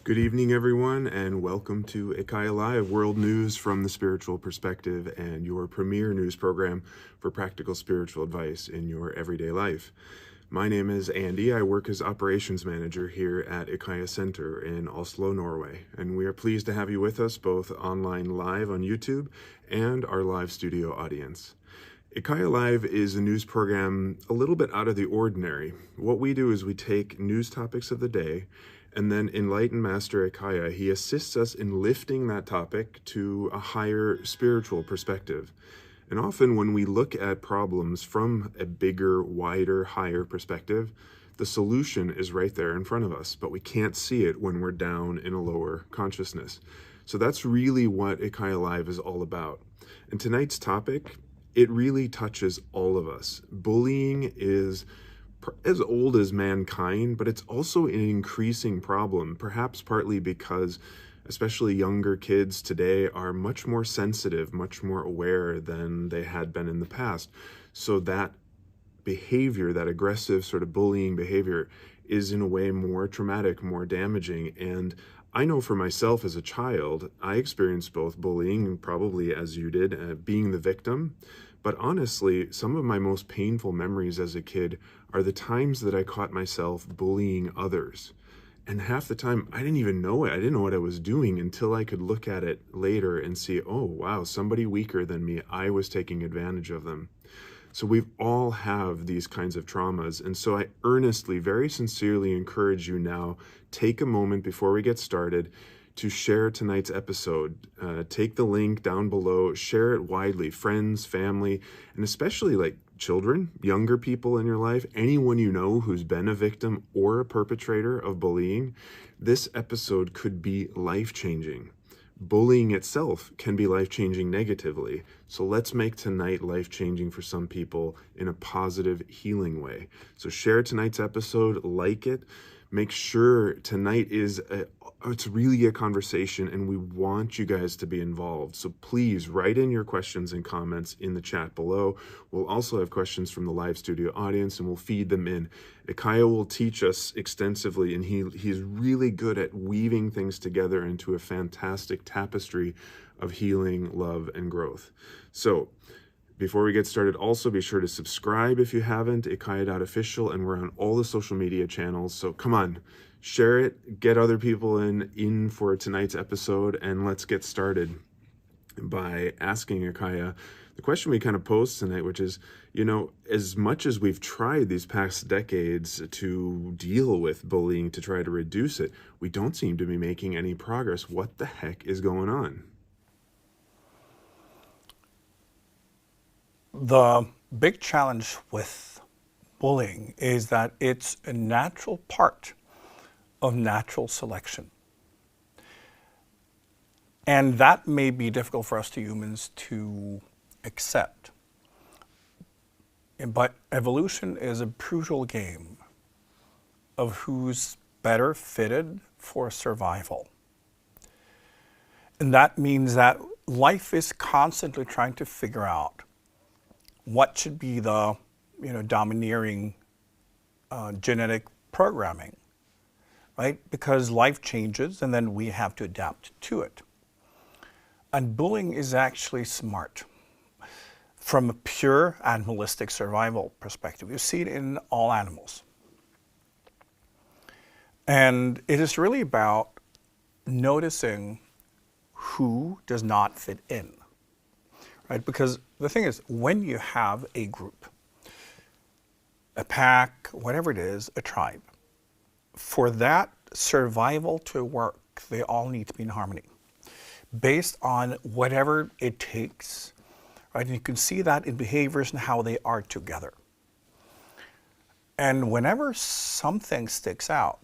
Good evening, everyone, and welcome to IKYA Live, world news from the spiritual perspective and your premier news program for practical spiritual advice in your everyday life. My name is Andy. I work as operations manager here at IKYA Center in Oslo, Norway, and we are pleased to have you with us both online live on YouTube and our live studio audience. IKYA Live is a news program a little bit out of the ordinary. What we do is we take news topics of the day, and then enlightened Master IKYA, he assists us in lifting that topic to a higher spiritual perspective. And often when we look at problems from a bigger, wider, higher perspective, the solution is right there in front of us, but we can't see it when we're down in a lower consciousness. So that's really what IKYA Live is all about. And tonight's topic, it really touches all of us. Bullying is as old as mankind, but it's also an increasing problem, perhaps partly because especially younger kids today are much more sensitive, much more aware than they had been in the past. So that behavior, that aggressive sort of bullying behavior, is in a way more traumatic, more damaging. And I know for myself as a child, I experienced both bullying, probably as you did, being the victim. But honestly, some of my most painful memories as a kid are the times that I caught myself bullying others. And half the time, I didn't even know it. I didn't know what I was doing until I could look at it later and see, oh, wow, somebody weaker than me, I was taking advantage of them. So we all have these kinds of traumas. And so I earnestly, very sincerely encourage you now, take a moment before we get started to share tonight's episode. Take the link down below, share it widely, friends, family, and especially like children, younger people in your life, anyone you know who's been a victim or a perpetrator of bullying. This episode could be life-changing. Bullying itself can be life-changing negatively. So let's make tonight life-changing for some people in a positive, healing way. So share tonight's episode, like it. Make sure tonight it's really a conversation and we want you guys to be involved. So please write in your questions and comments in the chat below. We'll also have questions from the live studio audience and we'll feed them in. IKYA will teach us extensively and he's really good at weaving things together into a fantastic tapestry of healing, love, and growth. So before we get started, also be sure to subscribe if you haven't, IKYA.official, and we're on all the social media channels. So come on, share it, get other people in for tonight's episode, and let's get started by asking IKYA the question we kind of posed tonight, which is, as much as we've tried these past decades to deal with bullying, to try to reduce it, we don't seem to be making any progress. What the heck is going on? The big challenge with bullying is that it's a natural part of natural selection. And that may be difficult for us humans to accept. But evolution is a brutal game of who's better fitted for survival. And that means that life is constantly trying to figure out what should be the domineering genetic programming, right? Because life changes and then we have to adapt to it. And bullying is actually smart. From a pure animalistic survival perspective, you see it in all animals. And it is really about noticing who does not fit in. Right? Because the thing is, when you have a group, a pack, whatever it is, a tribe, for that survival to work, they all need to be in harmony based on whatever it takes. Right? And you can see that in behaviors and how they are together. And whenever something sticks out,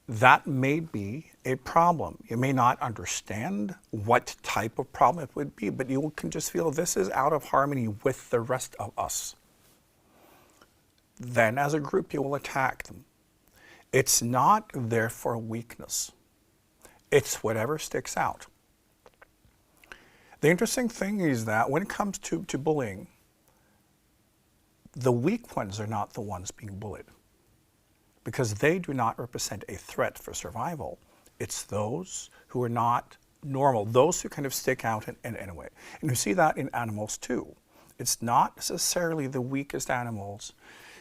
that may be a problem. You may not understand what type of problem it would be, but you can just feel this is out of harmony with the rest of us. Then as a group, you will attack them. It's not there for weakness. It's whatever sticks out. The interesting thing is that when it comes to bullying, the weak ones are not the ones being bullied. because they do not represent a threat for survival. It's those who are not normal, those who kind of stick out in any way. And you see that in animals too. It's not necessarily the weakest animals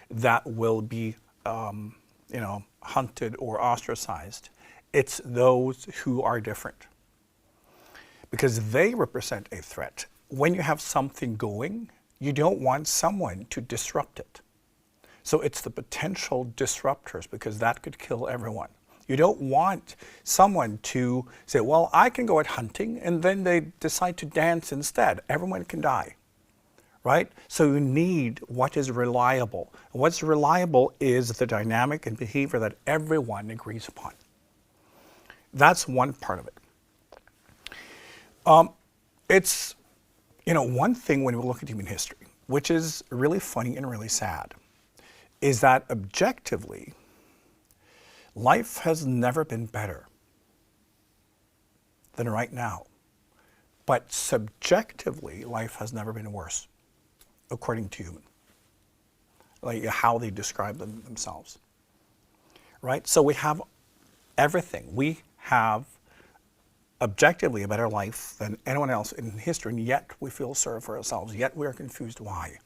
that will be hunted or ostracized. It's those who are different, because they represent a threat. When you have something going, you don't want someone to disrupt it. So it's the potential disruptors, because that could kill everyone. You don't want someone to say, well, I can go out hunting, and then they decide to dance instead. Everyone can die, right? So you need what is reliable. What's reliable is the dynamic and behavior that everyone agrees upon. That's one part of it. It's, one thing when we look at human history, which is really funny and really sad, is that objectively, life has never been better than right now. But subjectively, life has never been worse, according to human, like how they describe themselves, right? So we have everything. We have objectively a better life than anyone else in history, and yet we feel sorry for ourselves, yet we are confused why.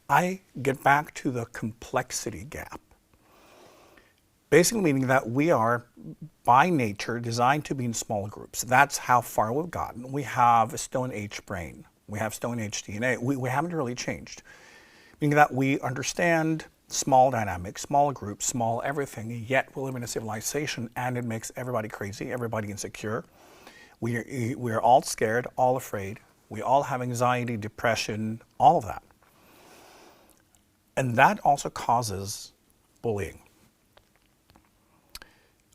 I get back to the complexity gap. Basically meaning that we are, by nature, designed to be in small groups. That's how far we've gotten. We have a Stone Age brain. We have Stone Age DNA. We haven't really changed. Meaning that we understand small dynamics, small groups, small everything, yet we live in a civilization, and it makes everybody crazy, everybody insecure. We are all scared, all afraid. We all have anxiety, depression, all of that. And that also causes bullying.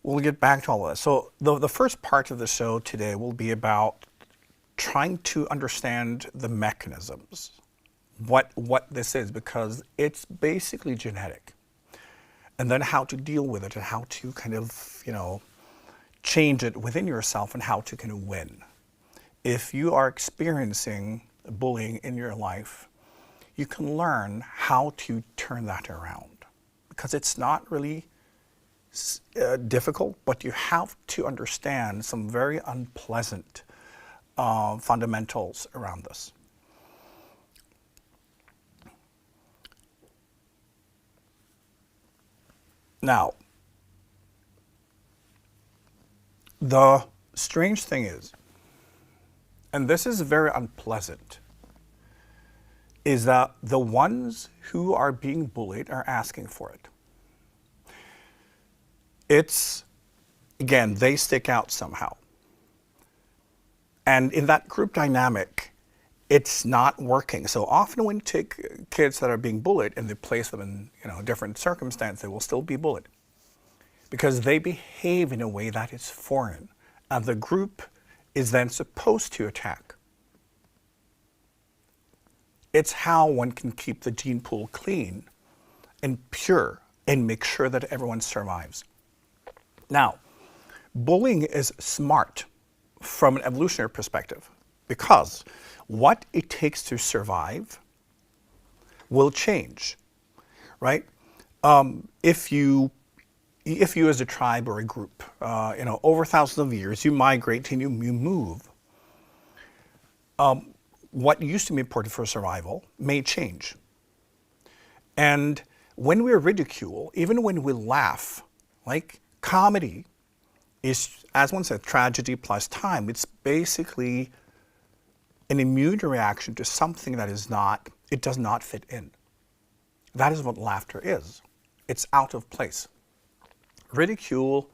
We'll get back to all of this. So the first part of the show today will be about trying to understand the mechanisms, what this is, because it's basically genetic. And then how to deal with it and how to kind of, change it within yourself and how to kind of win. If you are experiencing bullying in your life, you can learn how to turn that around, because it's not really difficult, but you have to understand some very unpleasant fundamentals around this. Now, the strange thing is, and this is very unpleasant, is that the ones who are being bullied are asking for it. It's, again, they stick out somehow. And in that group dynamic, it's not working. So often when you take kids that are being bullied and they place them in different circumstances, they will still be bullied, because they behave in a way that is foreign, and the group is then supposed to attack. It's how one can keep the gene pool clean and pure and make sure that everyone survives. Now, bullying is smart from an evolutionary perspective, because what it takes to survive will change, right? If you as a tribe or a group, over thousands of years, you migrate and you move. What used to be important for survival may change. And when we ridicule, even when we laugh, like comedy is, as one said, tragedy plus time. It's basically an immune reaction to something that it does not fit in. That is what laughter is. It's out of place. Ridicule,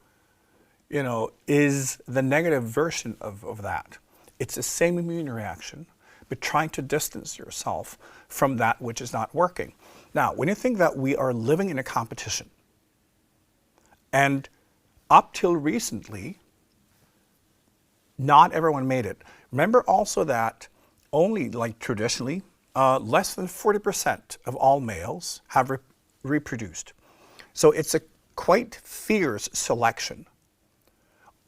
is the negative version of that. It's the same immune reaction, but trying to distance yourself from that which is not working. Now, when you think that we are living in a competition, and up till recently, not everyone made it. Remember also that only, like traditionally, less than 40% of all males have reproduced. So it's a quite fierce selection.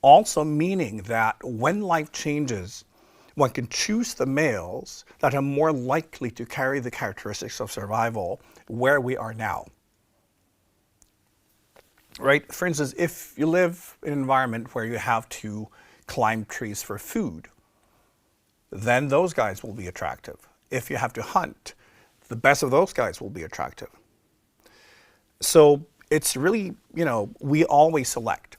Also meaning that when life changes, one can choose the males that are more likely to carry the characteristics of survival where we are now. right? For instance, if you live in an environment where you have to climb trees for food, then those guys will be attractive. If you have to hunt, the best of those guys will be attractive. So it's really, we always select.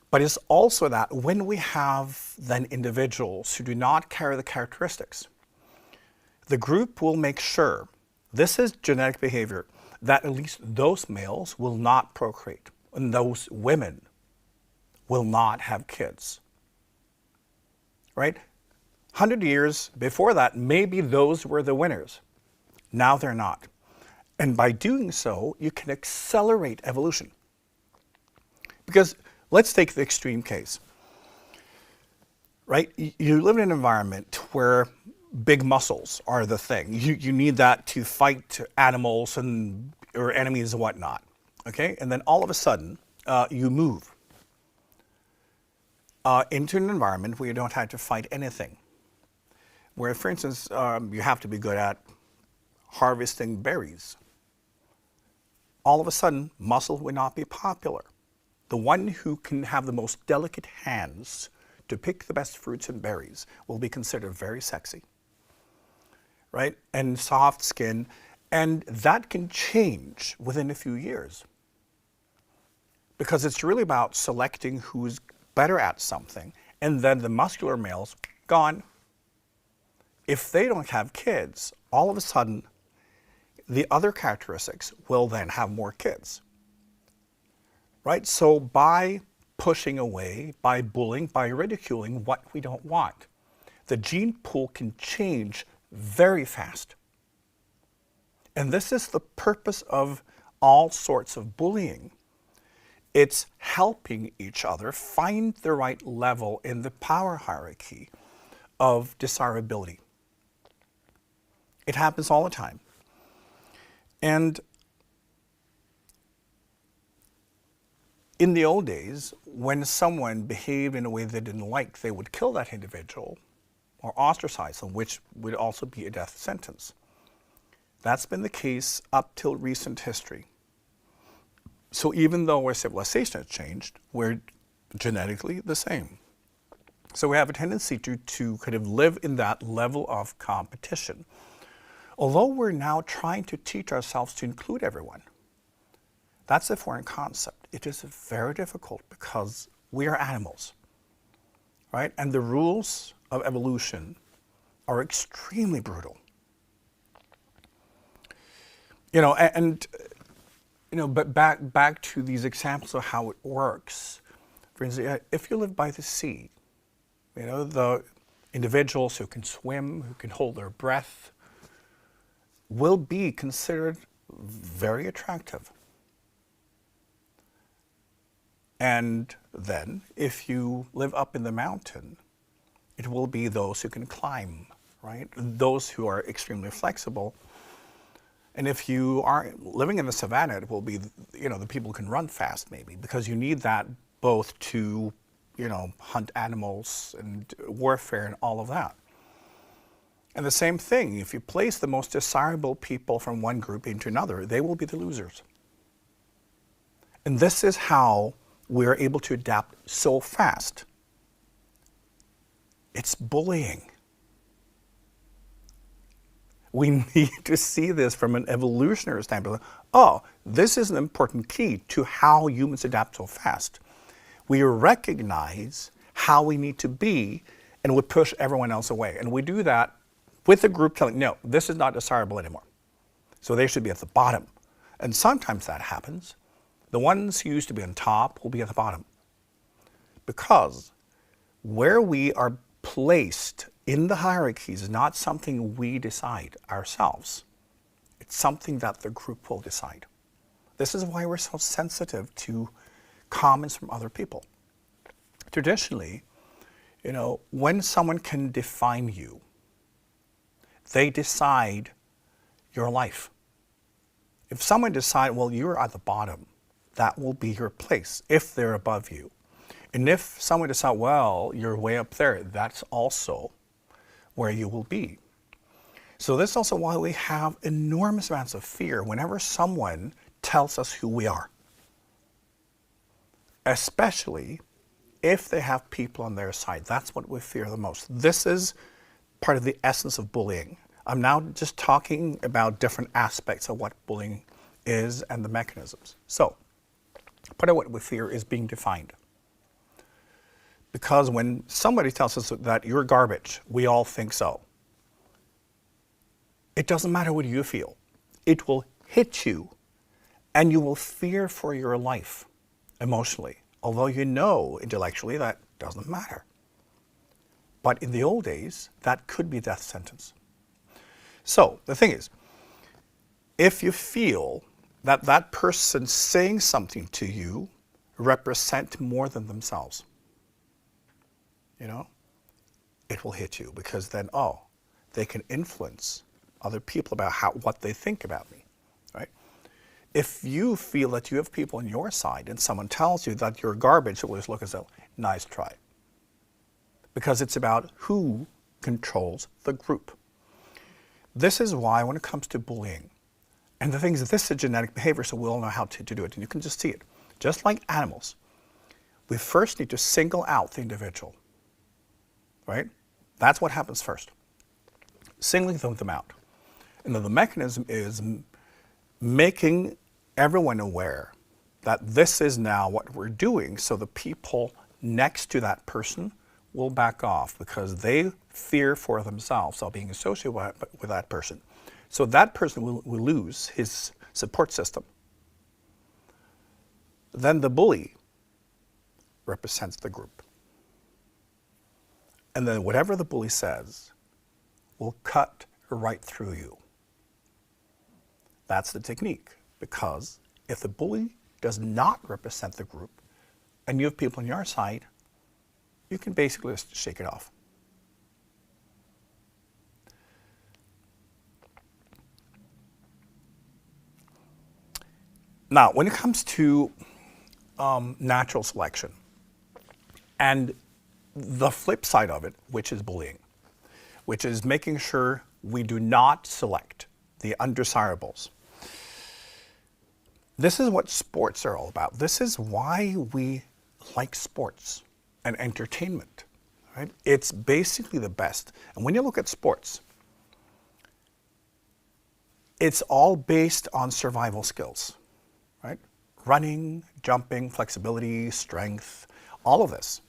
But it's also that when we have then individuals who do not carry the characteristics, the group will make sure, this is genetic behavior, that at least those males will not procreate and those women will not have kids. Right? 100 years before that, maybe those were the winners. Now they're not. And by doing so, you can accelerate evolution. Because let's take the extreme case. Right? You live in an environment where big muscles are the thing. You need that to fight animals or enemies and whatnot. Okay? And then all of a sudden, you move into an environment where you don't have to fight anything. Where, for instance, you have to be good at harvesting berries. All of a sudden, muscle would not be popular. The one who can have the most delicate hands to pick the best fruits and berries will be considered very sexy, right? And soft skin, and that can change within a few years. Because it's really about selecting who's better at something, and then the muscular males, gone. If they don't have kids, all of a sudden, the other characteristics will then have more kids. Right? So by pushing away, by bullying, by ridiculing what we don't want, the gene pool can change very fast. And this is the purpose of all sorts of bullying. It's helping each other find the right level in the power hierarchy of desirability. It happens all the time. And in the old days, when someone behaved in a way they didn't like, they would kill that individual or ostracize them, which would also be a death sentence. That's been the case up till recent history. So even though our civilization has changed, we're genetically the same. So we have a tendency to kind of live in that level of competition. Although we're now trying to teach ourselves to include everyone, that's a foreign concept. It is very difficult because we are animals, right? And the rules of evolution are extremely brutal. But back to these examples of how it works. For instance, if you live by the sea, the individuals who can swim, who can hold their breath, will be considered very attractive. And then, if you live up in the mountain, it will be those who can climb, right? Those who are extremely flexible. And if you are living in the savannah, it will be, the people who can run fast, maybe, because you need that both to, hunt animals and warfare and all of that. And the same thing, if you place the most desirable people from one group into another, they will be the losers. And this is how we're able to adapt so fast. It's bullying. We need to see this from an evolutionary standpoint. Oh, this is an important key to how humans adapt so fast. We recognize how we need to be, and we push everyone else away. And we do that with the group telling, no, this is not desirable anymore. So they should be at the bottom. And sometimes that happens. The ones who used to be on top will be at the bottom. Because where we are placed in the hierarchies is not something we decide ourselves. It's something that the group will decide. This is why we're so sensitive to comments from other people. Traditionally, when someone can define you, they decide your life. If someone decides, well, you're at the bottom, that will be your place if they're above you. And if someone decides, well, you're way up there, that's also where you will be. So this is also why we have enormous amounts of fear whenever someone tells us who we are. especially if they have people on their side. That's what we fear the most. This is part of the essence of bullying. I'm now just talking about different aspects of what bullying is and the mechanisms. So, part of what we fear is being defined. Because when somebody tells us that you're garbage, we all think so. It doesn't matter what you feel. It will hit you, and you will fear for your life emotionally, although you know intellectually that doesn't matter. But in the old days, that could be a death sentence. So the thing is, if you feel that that person saying something to you represent more than themselves, it will hit you, because then, they can influence other people about what they think about me, right? If you feel that you have people on your side and someone tells you that you're garbage, it will just look as though, nice try. Because it's about who controls the group. This is why when it comes to bullying, and the thing is, this is genetic behavior, so we all know how to do it, and you can just see it. Just like animals, we first need to single out the individual, right? That's what happens first. Singling them out. And then the mechanism is making everyone aware that this is now what we're doing, so the people next to that person will back off because they fear for themselves of being associated with that person. So that person will lose his support system. Then the bully represents the group. And then whatever the bully says will cut right through you. That's the technique, because if the bully does not represent the group and you have people on your side, you can basically just shake it off. Now, when it comes to natural selection and the flip side of it, which is bullying, which is making sure we do not select the undesirables. This is what sports are all about. This is why we like sports and entertainment, right? It's basically the best. And when you look at sports, it's all based on survival skills, right? Running, jumping, flexibility, strength, all of this.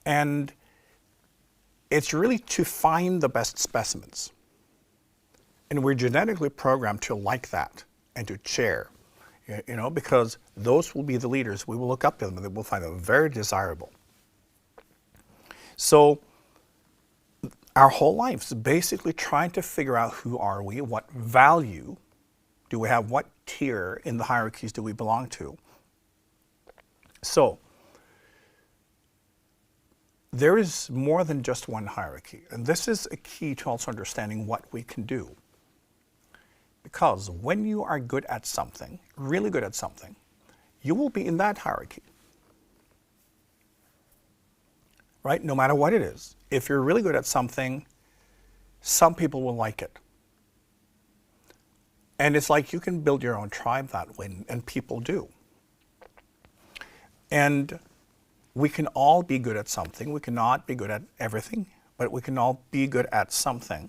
And it's really to find the best specimens. And we're genetically programmed to like that and to cheer, because those will be the leaders. We will look up to them and we'll find them very desirable. So our whole life is basically trying to figure out who are we, what value do we have, what tier in the hierarchies do we belong to. So there is more than just one hierarchy, and this is a key to also understanding what we can do. Because when you are good at something, really good at something, you will be in that hierarchy. Right? No matter what it is. If you're really good at something, some people will like it. And it's like you can build your own tribe that way, and people do. And we can all be good at something. We cannot be good at everything, but we can all be good at something,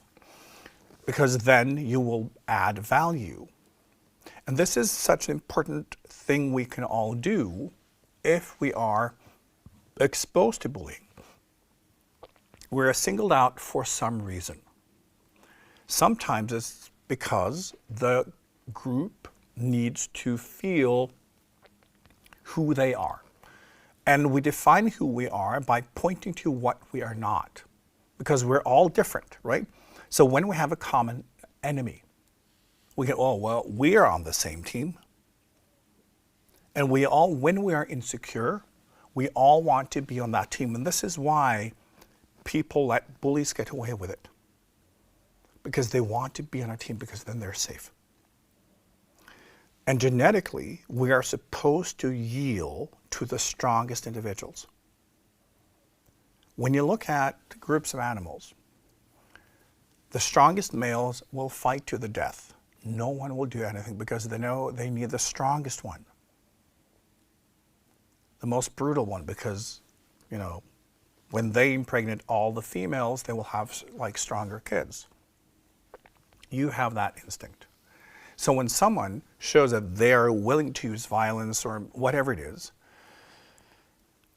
because then you will add value. And this is such an important thing we can all do if we are exposed to bullying. We're singled out for some reason. Sometimes it's because the group needs to feel who they are. And we define who we are by pointing to what we are not, because we're all different, right? So when we have a common enemy, we go, we are on the same team. And when we are insecure, we all want to be on that team. And this is why people let bullies get away with it. Because they want to be on a team, because then they're safe. And genetically, we are supposed to yield to the strongest individuals. When you look at groups of animals, the strongest males will fight to the death. No one will do anything because they know they need the strongest one. the most brutal one, because, you know, when they impregnate all the females, they will have like stronger kids. You have that instinct. So when someone shows that they're willing to use violence or whatever it is,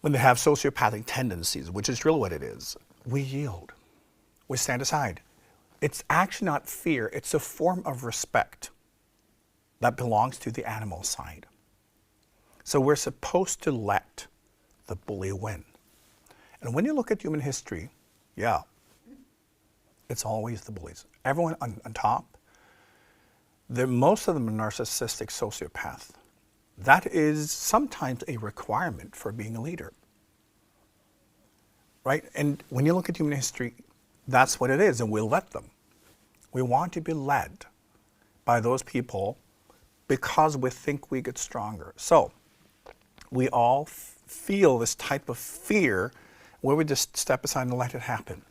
when they have sociopathic tendencies, which is really what it is, we yield. We stand aside. It's actually not fear, it's a form of respect that belongs to the animal side. So we're supposed to let the bully win. And when you look at human history, yeah, it's always the bullies. Everyone on top, most of them are narcissistic sociopaths. That is sometimes a requirement for being a leader, right? And when you look at human history, that's what it is, and we'll let them. We want to be led by those people because we think we get stronger. So we all feel this type of fear where we just step aside and let it happen,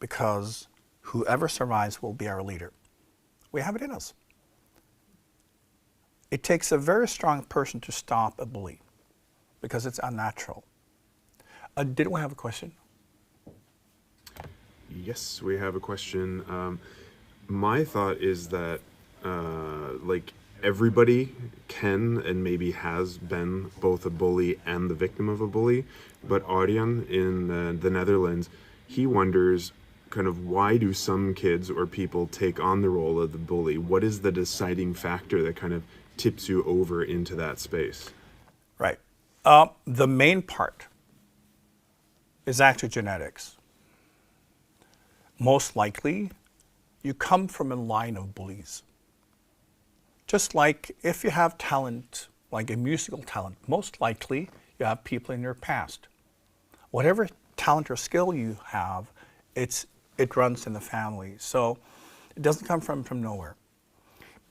because whoever survives will be our leader. We have it in us. It takes a very strong person to stop a bully because it's unnatural. Did we have a question? Yes, we have a question. My thought is that like everybody can and maybe has been both a bully and the victim of a bully, but Arjan in the Netherlands, he wonders kind of why do some kids or people take on the role of the bully? What is the deciding factor that kind of tips you over into that space? Right. The main part is actually genetics. Most likely, you come from a line of bullies. Just like if you have talent, like a musical talent, most likely you have people in your past. Whatever talent or skill you have, it runs in the family. So it doesn't come from nowhere.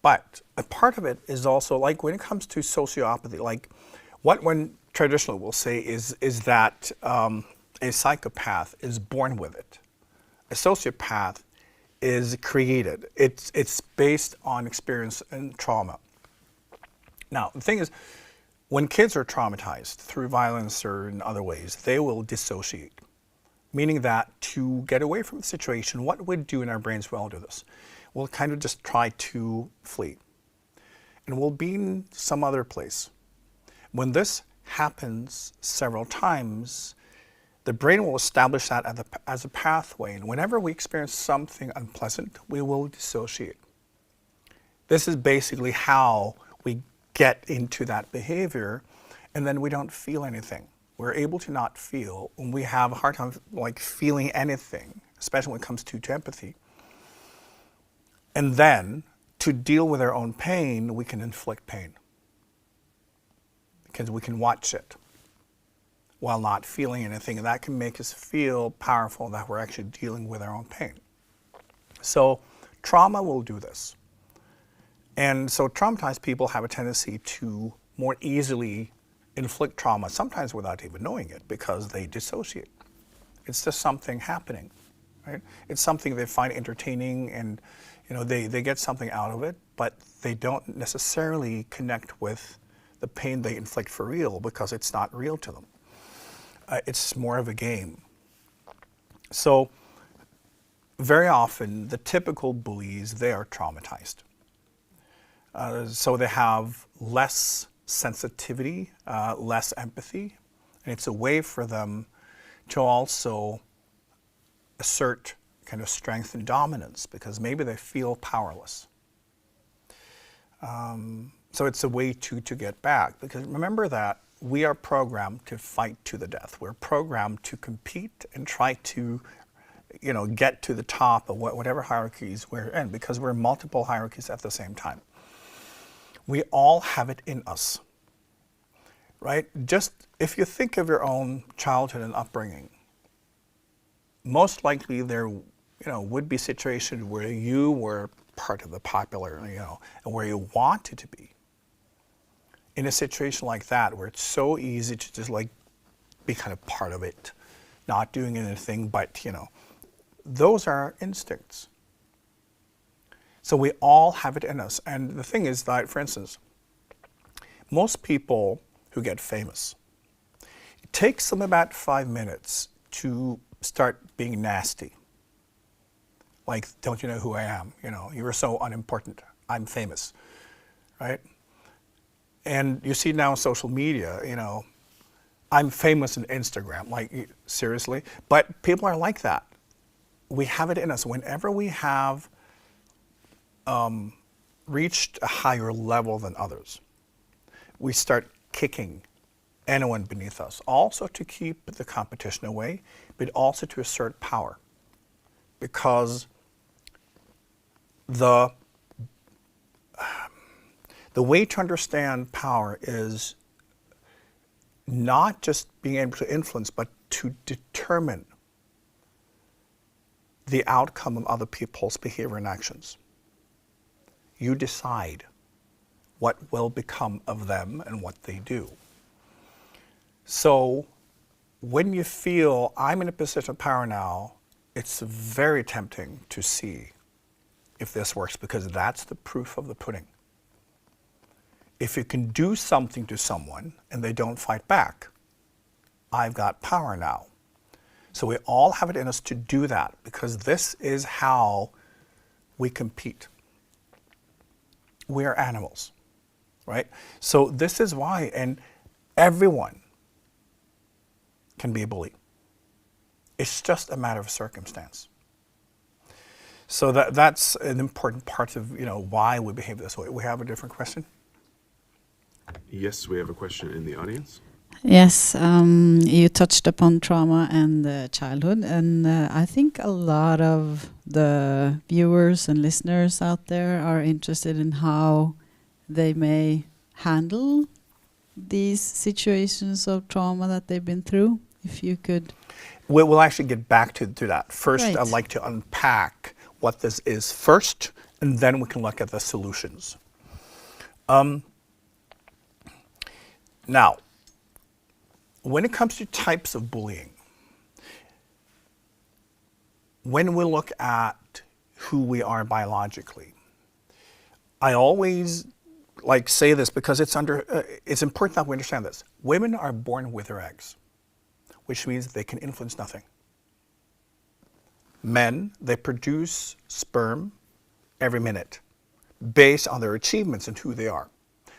But a part of it is also, like when it comes to sociopathy, like what one traditionally will say is that a psychopath is born with it. A sociopath is created. It's based on experience and trauma. Now, the thing is, when kids are traumatized through violence or in other ways, they will dissociate. Meaning that to get away from the situation, what we do in our brains, we all do this. We'll kind of just try to flee. And we'll be in some other place. When this happens several times, the brain will establish that as a pathway, and whenever we experience something unpleasant, we will dissociate. This is basically how we get into that behavior, and then we don't feel anything. We're able to not feel, and we have a hard time like feeling anything, especially when it comes to empathy. And then, to deal with our own pain, we can inflict pain, because we can watch it while not feeling anything, and that can make us feel powerful that we're actually dealing with our own pain. So trauma will do this. And so traumatized people have a tendency to more easily inflict trauma, sometimes without even knowing it, because they dissociate. It's just something happening, right? It's something they find entertaining, and they get something out of it, but they don't necessarily connect with the pain they inflict for real, because it's not real to them. It's more of a game. So very often, the typical bullies, they are traumatized. So they have less sensitivity, less empathy, and it's a way for them to also assert kind of strength and dominance, because maybe they feel powerless. So it's a way to get back, because remember that we are programmed to fight to the death. We're programmed to compete and try to, get to the top of whatever hierarchies we're in, because we're in multiple hierarchies at the same time. We all have it in us, right? Just if you think of your own childhood and upbringing, most likely there, would be situations where you were part of the popular, and where you wanted to be. In a situation like that, where it's so easy to just be kind of part of it, not doing anything, but those are instincts. So we all have it in us. And the thing is that, for instance, most people who get famous. It takes them about 5 minutes to start being nasty. Like, don't you know who I am? You know, you're so unimportant. I'm famous, right? And you see now on social media, you know, I'm famous on Instagram, like, seriously? But people are like that. We have it in us. Whenever we have reached a higher level than others, we start kicking anyone beneath us, also to keep the competition away, but also to assert power. Because the way to understand power is not just being able to influence, but to determine the outcome of other people's behavior and actions. You decide what will become of them and what they do. So when you feel I'm in a position of power now, it's very tempting to see if this works, because that's the proof of the pudding. If you can do something to someone and they don't fight back, I've got power now. So we all have it in us to do that, because this is how we compete. We are animals, right? So this is why, and everyone can be a bully. It's just a matter of circumstance. So that's an important part of, you know, why we behave this way. We have a different question? Yes, we have a question in the audience. Yes, you touched upon trauma and childhood, and I think a lot of the viewers and listeners out there are interested in how they may handle these situations of trauma that they've been through. If you could... We'll actually get back to that. First, Right. I'd like to unpack what this is first, and then we can look at the solutions. Now, when it comes to types of bullying, when we look at who we are biologically, I always like say this because it's important that we understand this. Women are born with their eggs, which means they can influence nothing. Men, they produce sperm every minute based on their achievements and who they are.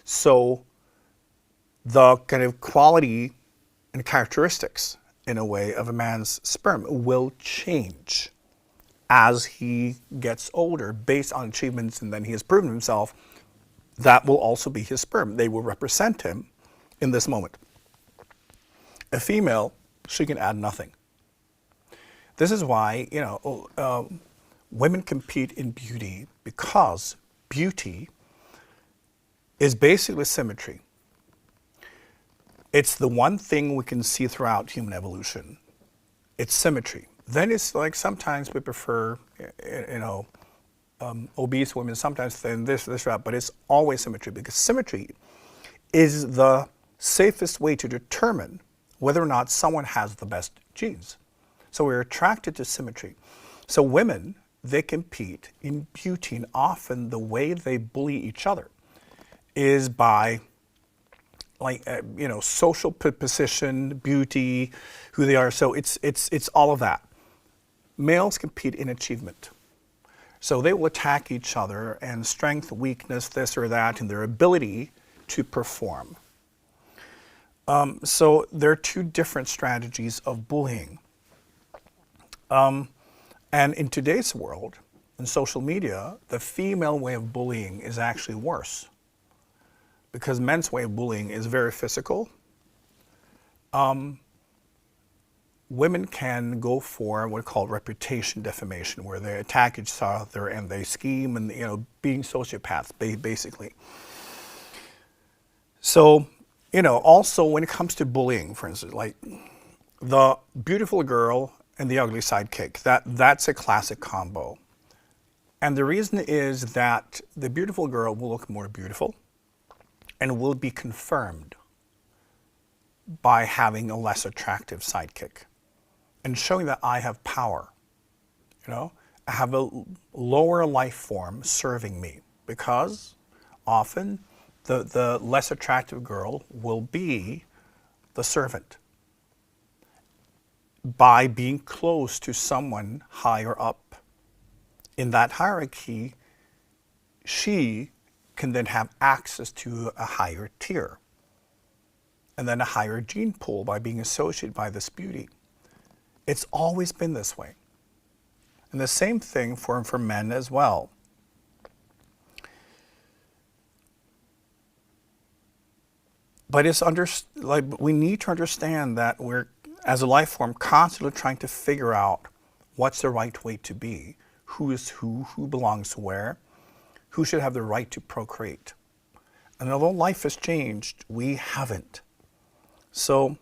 So the kind of quality and characteristics, in a way, of a man's sperm will change as he gets older based on achievements, and then he has proven himself. That will also be his sperm. They will represent him in this moment. A female, she can add nothing. This is why, you know, women compete in beauty, because beauty is basically symmetry. It's the one thing we can see throughout human evolution. It's symmetry. Then it's like sometimes we prefer, you know, obese women, sometimes thin, this, that, but it's always symmetry, because symmetry is the safest way to determine whether or not someone has the best genes. So we're attracted to symmetry. So women, they compete in beauty, and often the way they bully each other is by, like, you know, social position, beauty, who they are. So it's all of that. Males compete in achievement. So they will attack each other, and strength, weakness, this or that, and their ability to perform. So there are two different strategies of bullying. And in today's world, in social media, the female way of bullying is actually worse, because men's way of bullying is very physical. Women can go for what are called reputation defamation, where they attack each other and they scheme, and, you know, being sociopaths, basically. So, you know, also when it comes to bullying, for instance, like the beautiful girl and the ugly sidekick, that's a classic combo. And the reason is that the beautiful girl will look more beautiful and will be confirmed by having a less attractive sidekick and showing that I have power. You know, I have a lower life form serving me, because often the less attractive girl will be the servant. By being close to someone higher up in that hierarchy, she can then have access to a higher tier and then a higher gene pool by being associated by this beauty. It's always been this way. And the same thing for men as well. But it's we need to understand that we're, as a life form, constantly trying to figure out what's the right way to be, who is who belongs where, who should have the right to procreate. And although life has changed, we haven't. So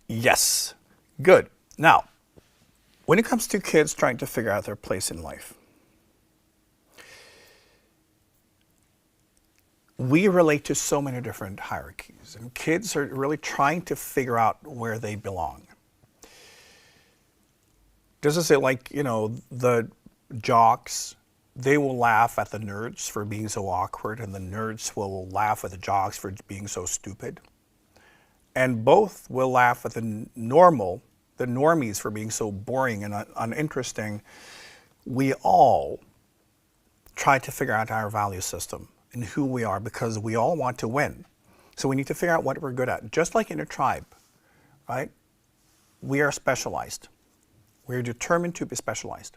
yes, good. Now, when it comes to kids trying to figure out their place in life, we relate to so many different hierarchies, and kids are really trying to figure out where they belong. Just as like, the jocks, they will laugh at the nerds for being so awkward, and the nerds will laugh at the jocks for being so stupid. And both will laugh at the normies for being so boring and uninteresting. We all try to figure out our value system and who we are, because we all want to win. So we need to figure out what we're good at. Just like in a tribe, right? We are specialized. We're determined to be specialized.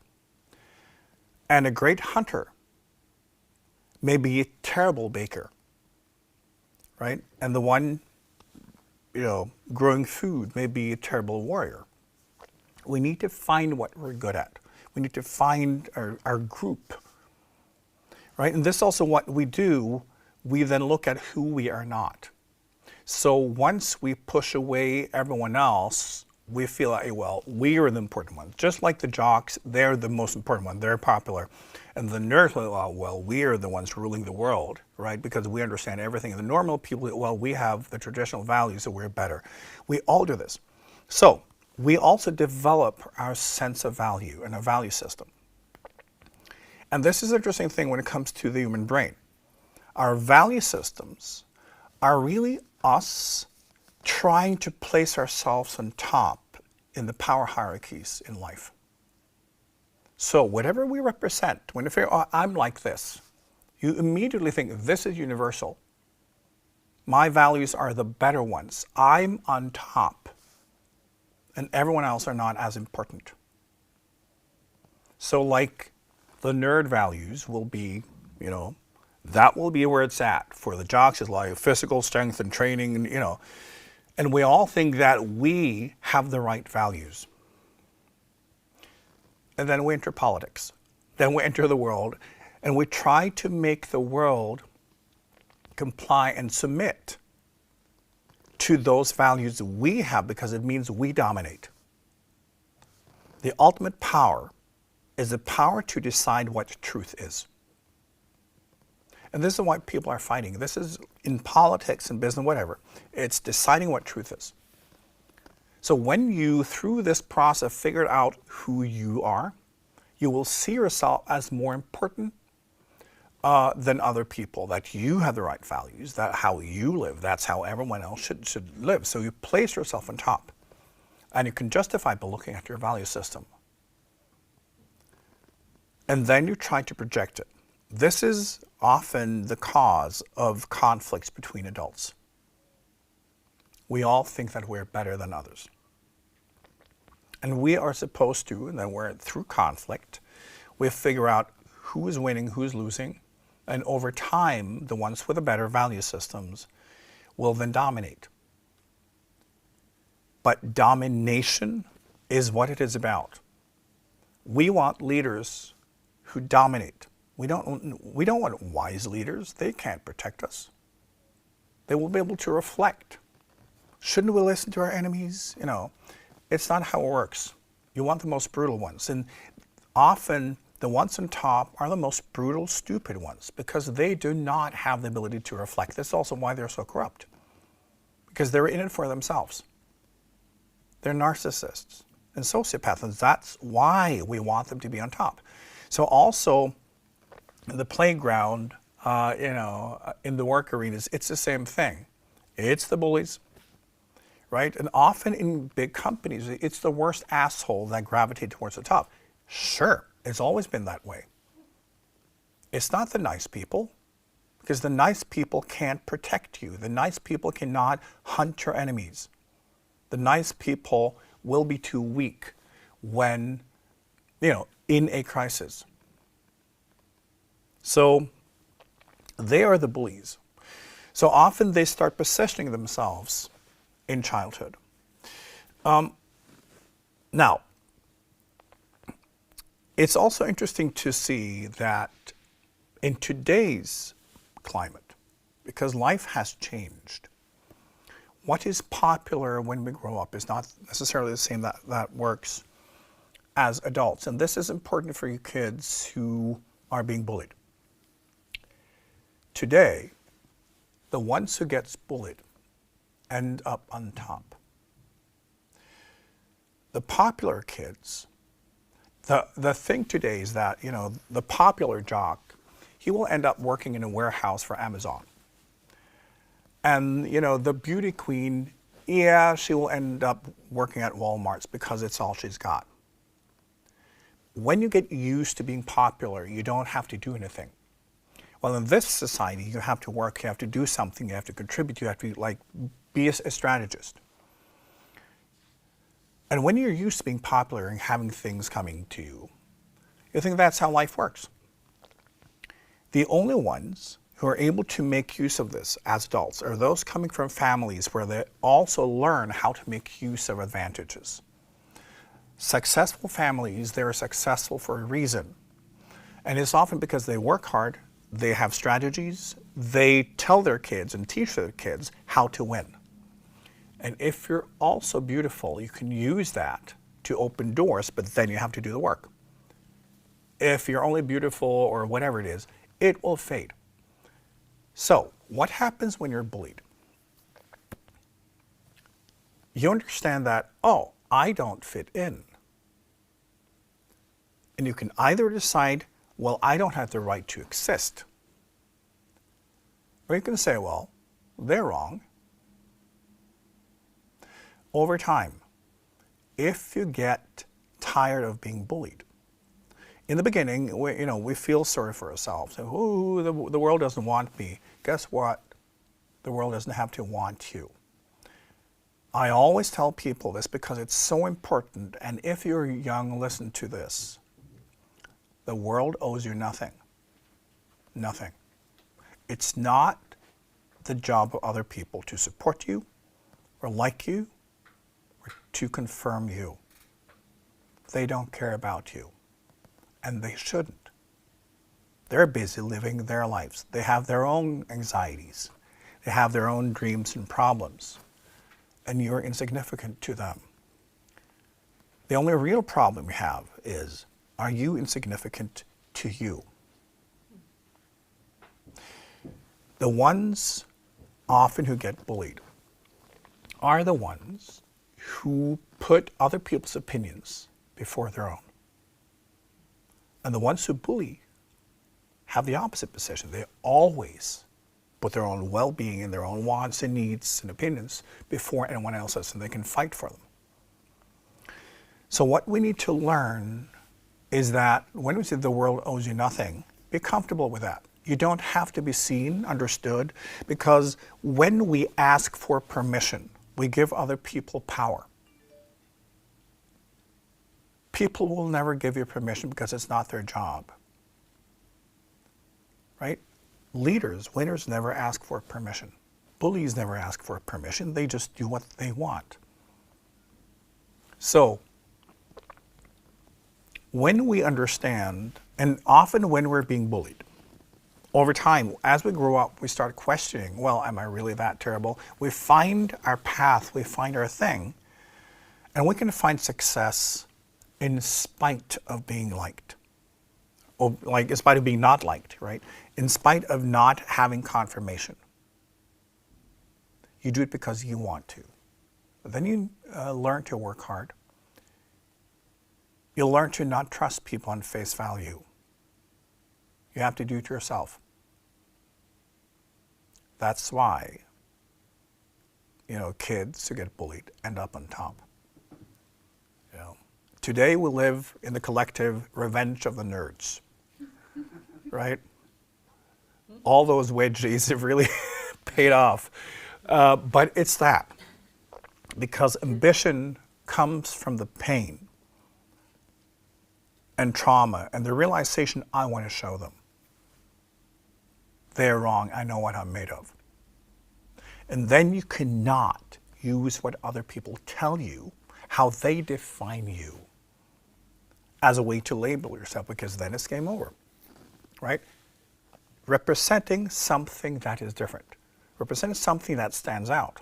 And a great hunter may be a terrible baker, right? And the one, growing food may be a terrible warrior. We need to find what we're good at. We need to find our group, right? And this is also what we do. We then look at who we are not. So once we push away everyone else, we feel like, well, we are the important ones. Just like the jocks, they're the most important one. They're popular. And the nerds, well, we are the ones ruling the world, right? Because we understand everything. And the normal people, well, we have the traditional values, so we're better. We all do this. So we also develop our sense of value and a value system. And this is an interesting thing when it comes to the human brain. Our value systems are really us trying to place ourselves on top in the power hierarchies in life. So whatever we represent, when you figure, I'm like this, you immediately think this is universal. My values are the better ones. I'm on top, and everyone else are not as important. So like the nerd values will be, that will be where it's at. For the jocks, it's like physical strength and training, and and we all think that we have the right values. And then we enter politics. Then we enter the world, and we try to make the world comply and submit to those values we have, because it means we dominate. The ultimate power is the power to decide what truth is. And this is what people are fighting. This is in politics and business, whatever. It's deciding what truth is. So when you, through this process, figure out who you are, you will see yourself as more important than other people, that you have the right values, that how you live, that's how everyone else should live. So you place yourself on top. And you can justify by looking at your value system. And then you try to project it. This is often the cause of conflicts between adults. We all think that we're better than others. And we are supposed to, and then through conflict, we figure out who is winning, who's losing, and over time, the ones with the better value systems will then dominate. But domination is what it is about. We want leaders who dominate. We don't want wise leaders. They can't protect us. They will be able to reflect. Shouldn't we listen to our enemies? It's not how it works. You want the most brutal ones. And often the ones on top are the most brutal, stupid ones, because they do not have the ability to reflect. That's also why they're so corrupt, because they're in it for themselves. They're narcissists and sociopaths, and that's why we want them to be on top. So also, the playground, in the work arenas, it's the same thing. It's the bullies, right? And often in big companies, it's the worst asshole that gravitate towards the top. Sure, it's always been that way. It's not the nice people, because the nice people can't protect you. The nice people cannot hunt your enemies. The nice people will be too weak when, in a crisis. So they are the bullies. So often they start positioning themselves in childhood. Now, it's also interesting to see that in today's climate, because life has changed, what is popular when we grow up is not necessarily the same that works as adults. And this is important for you kids who are being bullied. Today, the ones who gets bullied end up on top. The popular kids, the thing today is that, the popular jock, he will end up working in a warehouse for Amazon. And, the beauty queen, yeah, she will end up working at Walmart's because it's all she's got. When you get used to being popular, you don't have to do anything. Well, in this society, you have to work, you have to do something, you have to contribute, you have to be a strategist. And when you're used to being popular and having things coming to you, you think that's how life works. The only ones who are able to make use of this as adults are those coming from families where they also learn how to make use of advantages. Successful families, they're successful for a reason. And it's often because they work hard, they have strategies, they tell their kids and teach their kids how to win. And if you're also beautiful, you can use that to open doors, but then you have to do the work. If you're only beautiful or whatever it is, it will fade. So, what happens when you're bullied? You understand that, oh, I don't fit in. And you can either decide, well, I don't have the right to exist. Or you can say, well, they're wrong. Over time, if you get tired of being bullied, in the beginning, we feel sorry for ourselves. Oh, the world doesn't want me. Guess what? The world doesn't have to want you. I always tell people this because it's so important, and if you're young, listen to this. The world owes you nothing. Nothing. It's not the job of other people to support you, or like you, or to confirm you. They don't care about you. And they shouldn't. They're busy living their lives. They have their own anxieties. They have their own dreams and problems. And you're insignificant to them. The only real problem you have is, are you insignificant to you? The ones often who get bullied are the ones who put other people's opinions before their own. And the ones who bully have the opposite position. They always put their own well-being and their own wants and needs and opinions before anyone else's, and they can fight for them. So what we need to learn is that when we say the world owes you nothing, be comfortable with that. You don't have to be seen, understood, because when we ask for permission, we give other people power. People will never give you permission because it's not their job. Right? Leaders, winners never ask for permission. Bullies never ask for permission. They just do what they want. So, when we understand, and often when we're being bullied, over time, as we grow up, we start questioning, well, am I really that terrible? We find our path, we find our thing, and we can find success in spite of being liked. Or in spite of being not liked, right? In spite of not having confirmation. You do it because you want to. Then you learn to work hard. You'll learn to not trust people on face value. You have to do it yourself. That's why, kids who get bullied end up on top. Today we live in the collective revenge of the nerds, right? All those wedgies have really paid off. But it's that. Because ambition comes from the pain and trauma and the realization, I want to show them. They're wrong. I know what I'm made of. And then you cannot use what other people tell you, how they define you, as a way to label yourself, because then it's game over, right? Representing something that is different, representing something that stands out,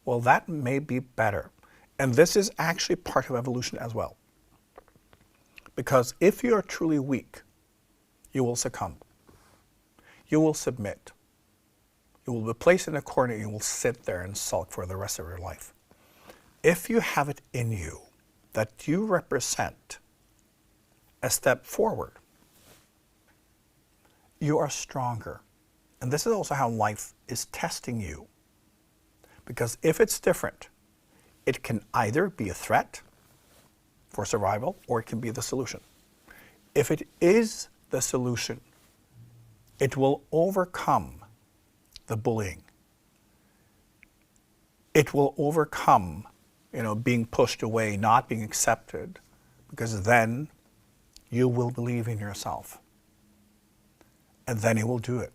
well, that may be better. And this is actually part of evolution as well. Because if you are truly weak, you will succumb. You will submit. You will be placed in a corner, you will sit there and sulk for the rest of your life. If you have it in you that you represent a step forward, you are stronger. And this is also how life is testing you. Because if it's different, it can either be a threat for survival or it can be the solution. If it is the solution, it will overcome the bullying. It will overcome, being pushed away, not being accepted, because then you will believe in yourself. And then you will do it.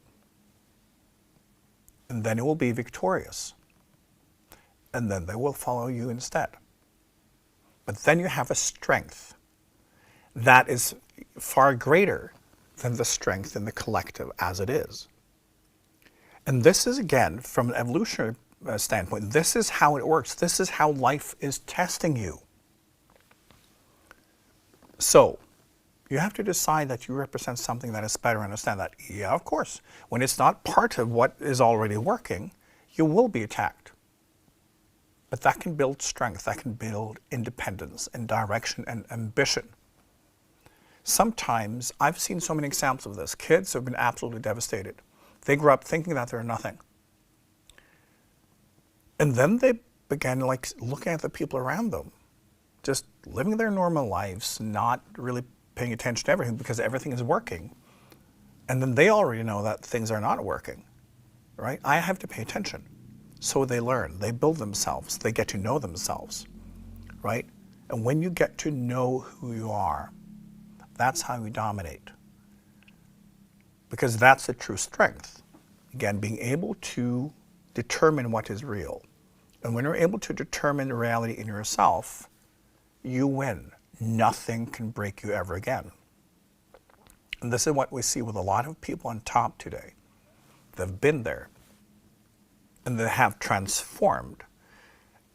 And then you will be victorious. And then they will follow you instead. But then you have a strength that is far greater than the strength in the collective as it is. And this is, again, from an evolutionary standpoint, this is how it works. This is how life is testing you. So, you have to decide that you represent something that is better, understand that, yeah, of course, when it's not part of what is already working, you will be attacked. But that can build strength, that can build independence and direction and ambition. Sometimes, I've seen so many examples of this. Kids have been absolutely devastated. They grew up thinking that they're nothing. And then they began looking at the people around them, just living their normal lives, not really paying attention to everything because everything is working. And then they already know that things are not working, right? I have to pay attention. So they learn, they build themselves, they get to know themselves, right? And when you get to know who you are, that's how you dominate. Because that's the true strength. Again, being able to determine what is real. And when you're able to determine the reality in yourself, you win. Nothing can break you ever again. And this is what we see with a lot of people on top today. They've been there. And they have transformed.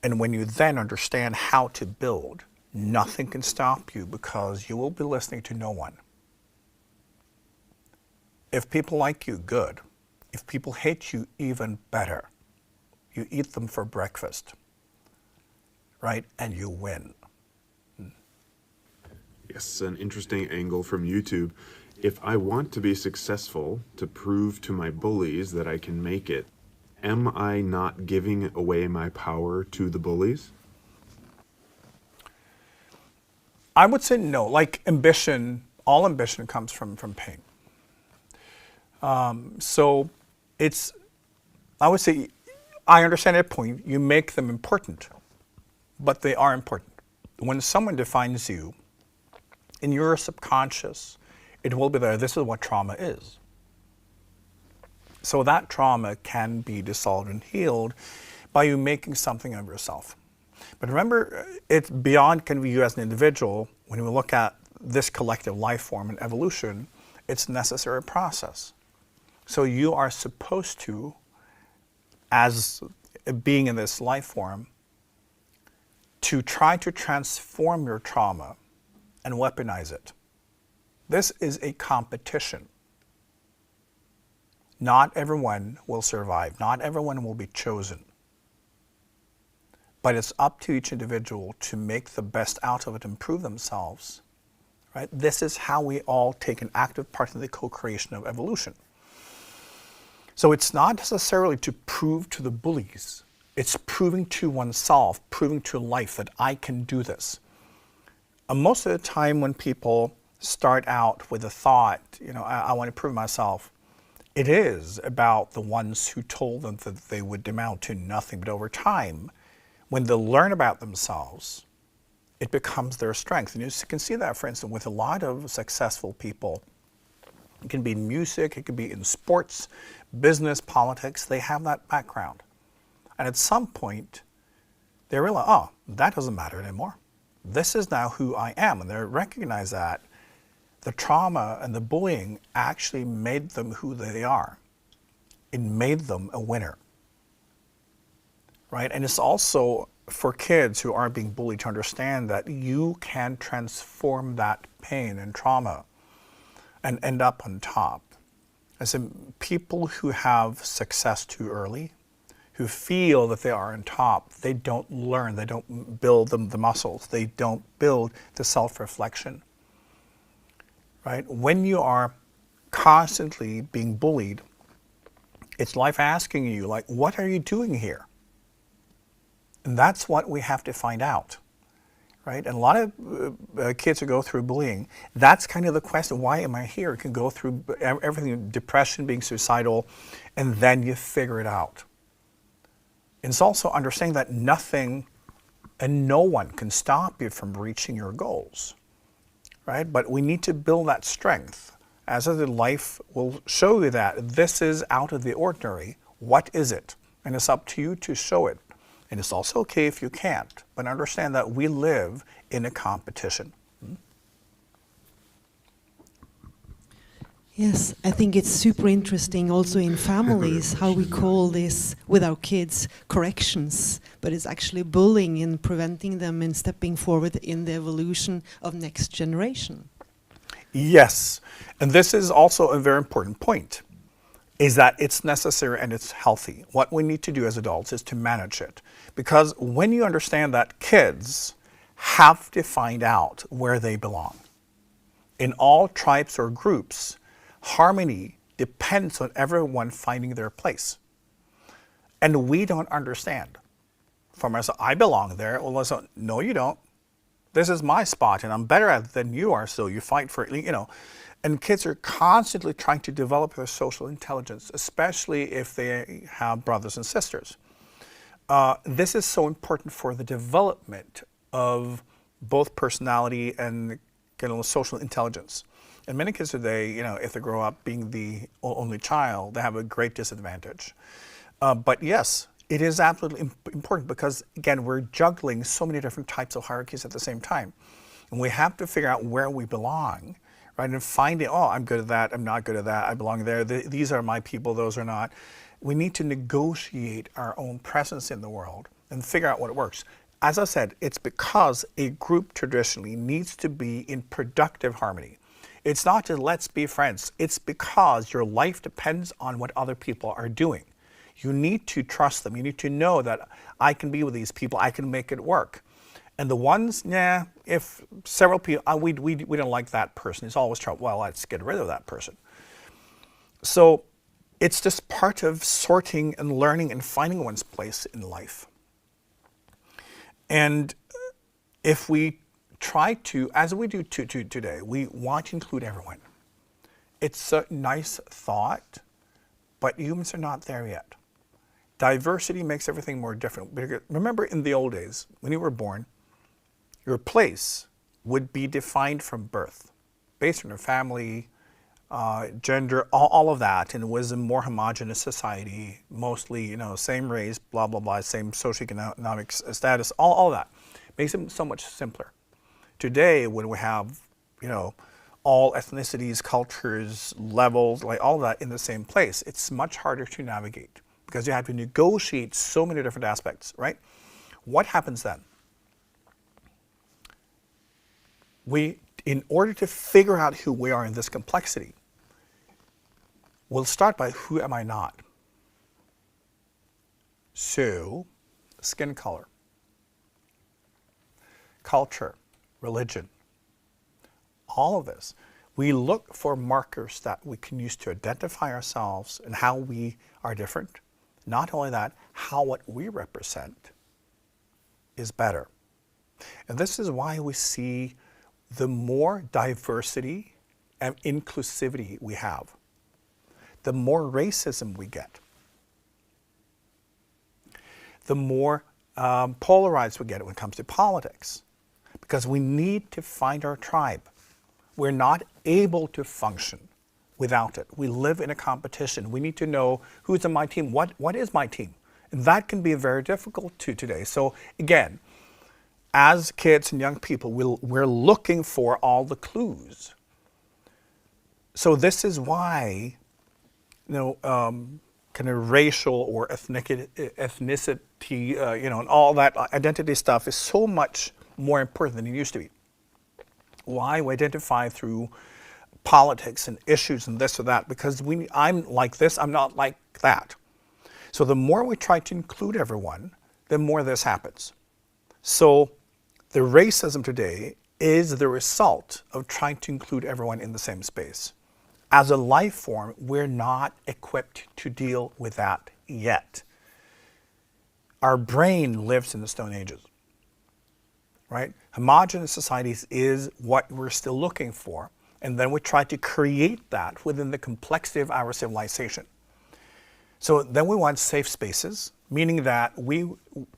And when you then understand how to build, nothing can stop you because you will be listening to no one. If people like you, good. If people hate you, even better. You eat them for breakfast, right? And you win. Yes, an interesting angle from YouTube. If I want to be successful, to prove to my bullies that I can make it, am I not giving away my power to the bullies? I would say no. Like ambition, all ambition comes from pain. So it's, I would say, I understand that point. You make them important, but they are important. When someone defines you, in your subconscious, it will be there. This is what trauma is. So that trauma can be dissolved and healed by you making something of yourself. But remember, it's beyond can be you as an individual. When we look at this collective life form and evolution, it's a necessary process. So you are supposed to, as a being in this life form, to try to transform your trauma and weaponize it. This is a competition. Not everyone will survive. Not everyone will be chosen. but it's up to each individual to make the best out of it and improve themselves. Right? This is how we all take an active part in the co-creation of evolution. So it's not necessarily to prove to the bullies. It's proving to oneself, proving to life that I can do this. And most of the time when people start out with the thought, I want to prove myself, it is about the ones who told them that they would amount to nothing. But over time, when they learn about themselves, it becomes their strength. And you can see that, for instance, with a lot of successful people. It can be in music, it can be in sports, business, politics. They have that background. And at some point, they realize, oh, that doesn't matter anymore. This is now who I am. And they recognize that the trauma and the bullying actually made them who they are. It made them a winner. Right? And it's also for kids who are being bullied to understand that you can transform that pain and trauma and end up on top. As in people who have success too early, who feel that they are on top, they don't learn, they don't build the muscles, they don't build the self-reflection. Right? When you are constantly being bullied, it's life asking you, like, what are you doing here? And that's what we have to find out, right? And a lot of kids who go through bullying, that's kind of the question, why am I here? You can go through everything, depression, being suicidal, and then you figure it out. And it's also understanding that nothing and no one can stop you from reaching your goals, right? But we need to build that strength. As the life will show you that this is out of the ordinary. What is it? And it's up to you to show it. And it's also okay if you can't, but understand that we live in a competition. Yes, I think it's super interesting also in families how we call this with our kids corrections, but it's actually bullying and preventing them in stepping forward in the evolution of next generation. Yes, and this is also a very important point, is that it's necessary and it's healthy. What we need to do as adults is to manage it. Because when you understand that kids have to find out where they belong, in all tribes or groups, harmony depends on everyone finding their place. And we don't understand. For myself, I belong there. Well, listen, no, you don't. This is my spot and I'm better at it than you are, so you fight for it, And kids are constantly trying to develop their social intelligence, especially if they have brothers and sisters. This is so important for the development of both personality and social intelligence. And many kids today, if they grow up being the only child, they have a great disadvantage. But yes, it is absolutely important because, again, we're juggling so many different types of hierarchies at the same time. And we have to figure out where we belong. Right, and finding, oh, I'm good at that, I'm not good at that, I belong there, these are my people, those are not. We need to negotiate our own presence in the world and figure out what works. As I said, it's because a group traditionally needs to be in productive harmony. It's not just let's be friends, it's because your life depends on what other people are doing. You need to trust them, you need to know that I can be with these people, I can make it work. And the ones, if several people, we don't like that person, it's always trouble, well, let's get rid of that person. So it's just part of sorting and learning and finding one's place in life. And if we try to, as we do today, we want to include everyone. It's a nice thought, but humans are not there yet. Diversity makes everything more different. Remember in the old days, when you were born, your place would be defined from birth, based on your family, gender, all of that, and it was a more homogeneous society, mostly, same race, blah, blah, blah, same socioeconomic status, all that. Makes it so much simpler. Today, when we have, all ethnicities, cultures, levels, like all that in the same place, it's much harder to navigate because you have to negotiate so many different aspects, right? What happens then? In order to figure out who we are in this complexity, we'll start by who am I not? So, skin color. culture, religion, all of this. We look for markers that we can use to identify ourselves and how we are different. Not only that, how what we represent is better. And this is why we see the more diversity and inclusivity we have, the more racism we get, the more polarized we get when it comes to politics, because we need to find our tribe. We're not able to function without it. We live in a competition. We need to know who's in my team, what is my team? And that can be very difficult today. So again, as kids and young people, we're looking for all the clues. So this is why, kind of racial or ethnicity, and all that identity stuff is so much more important than it used to be. Why we identify through politics and issues and this or that, because I'm like this, I'm not like that. So the more we try to include everyone, the more this happens. So the racism today is the result of trying to include everyone in the same space. As a life form, we're not equipped to deal with that yet. Our brain lives in the Stone Ages, right? Homogeneous societies is what we're still looking for. And then we try to create that within the complexity of our civilization. So then we want safe spaces, meaning that we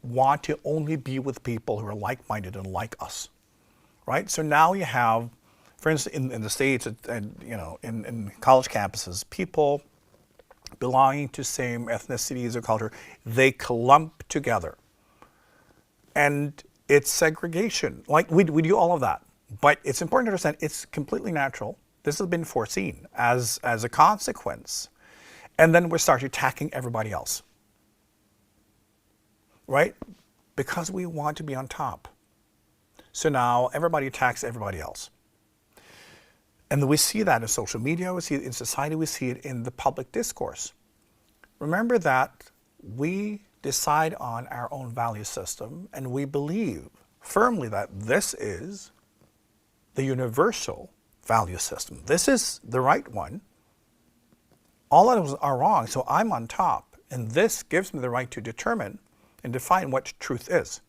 want to only be with people who are like-minded and like us, right? So now you have, for instance, in the States and in college campuses, people belonging to same ethnicities or culture, they clump together. And it's segregation. Like we do all of that. But it's important to understand it's completely natural. This has been foreseen as a consequence. And then we start attacking everybody else, right? Because we want to be on top. So now everybody attacks everybody else. And we see that in social media, we see it in society, we see it in the public discourse. Remember that we decide on our own value system, and we believe firmly that this is the universal value system. This is the right one. All others are wrong, so I'm on top. And this gives me the right to determine and define what truth is.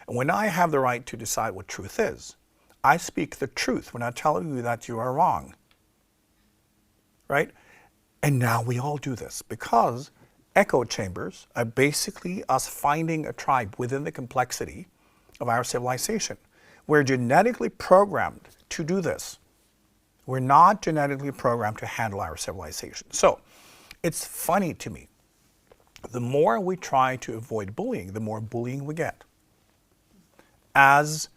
And when I have the right to decide what truth is, I speak the truth when I tell you that you are wrong. Right? And now we all do this because echo chambers are basically us finding a tribe within the complexity of our civilization. We're genetically programmed to do this. We're not genetically programmed to handle our civilization. So it's funny to me. The more we try to avoid bullying, the more bullying we get. As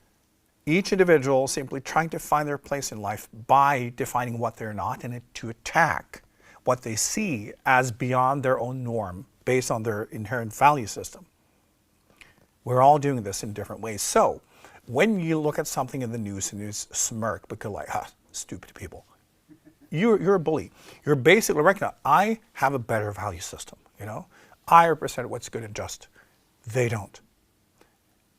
each individual simply trying to find their place in life by defining what they're not and to attack what they see as beyond their own norm based on their inherent value system. We're all doing this in different ways. So when you look at something in the news and you smirk because like, stupid people, you're a bully. You're basically recognizing, I have a better value system, I represent what's good and just. They don't.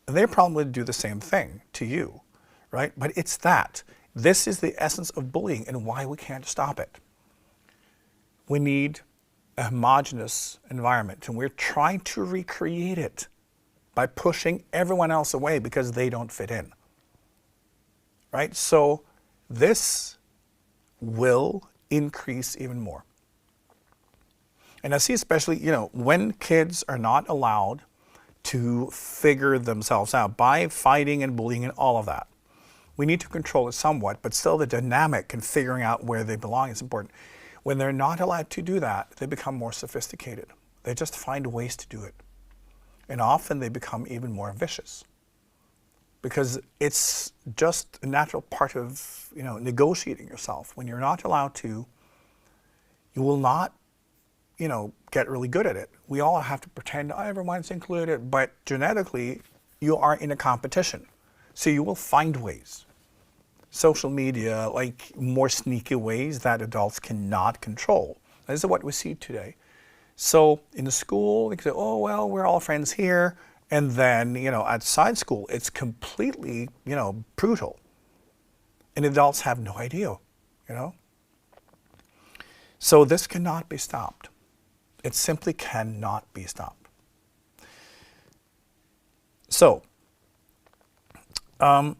And they probably do the same thing to you, right? But it's that. This is the essence of bullying and why we can't stop it. We need a homogeneous environment, and we're trying to recreate it by pushing everyone else away because they don't fit in, right? So this will increase even more. And I see especially, when kids are not allowed to figure themselves out by fighting and bullying and all of that. We need to control it somewhat, but still the dynamic and figuring out where they belong is important. When they're not allowed to do that, they become more sophisticated. They just find ways to do it. And often they become even more vicious because it's just a natural part of, negotiating yourself. When you're not allowed to, you will not, get really good at it. We all have to pretend everyone's included, but genetically, you are in a competition. So you will find ways. Social media, like more sneaky ways that adults cannot control. This is what we see today. So in the school, they say, oh, well, we're all friends here. And then, outside school, it's completely, brutal. And adults have no idea, So this cannot be stopped. It simply cannot be stopped. So, and,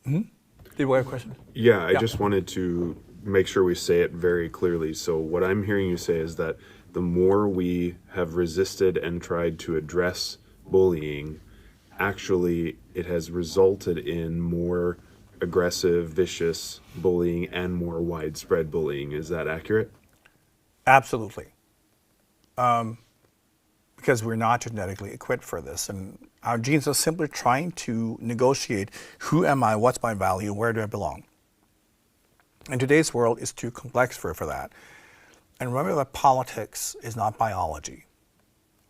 did you have a question? Yeah, I just wanted to make sure we say it very clearly. So what I'm hearing you say is that the more we have resisted and tried to address bullying, actually it has resulted in more aggressive, vicious bullying and more widespread bullying. Is that accurate? Absolutely. Because we're not genetically equipped for this. And our genes are simply trying to negotiate, who am I, what's my value, where do I belong? And today's world is too complex for that. And remember that politics is not biology.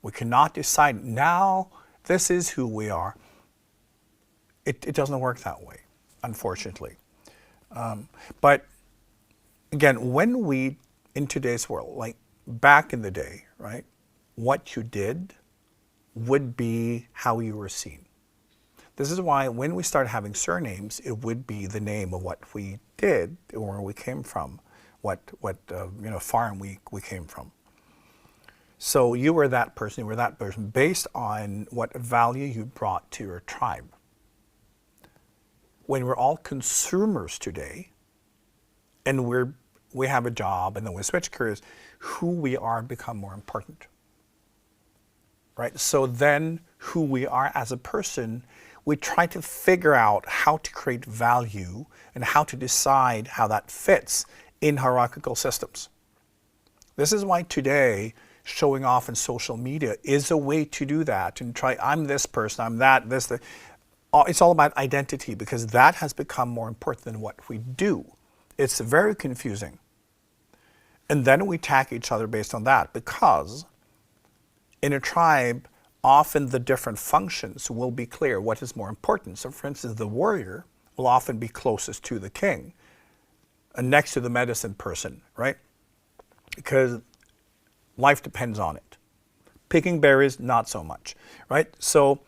We cannot decide now this is who we are. It doesn't work that way, unfortunately. But again, when we, in today's world, like back in the day, right, what you did would be how you were seen. This is why when we started having surnames, it would be the name of what we did or where we came from, what farm we came from. So you were that person based on what value you brought to your tribe. When we're all consumers today, and we have a job and then we switch careers, who we are become more important. Right? So then who we are as a person, we try to figure out how to create value and how to decide how that fits in hierarchical systems. This is why today showing off in social media is a way to do that and try, I'm this person, I'm that, this. It's all about identity because that has become more important than what we do. It's very confusing. And then we attack each other based on that because in a tribe, often the different functions will be clear what is more important. So for instance, the warrior will often be closest to the king and next to the medicine person, right? Because life depends on it. Picking berries, not so much, right? So,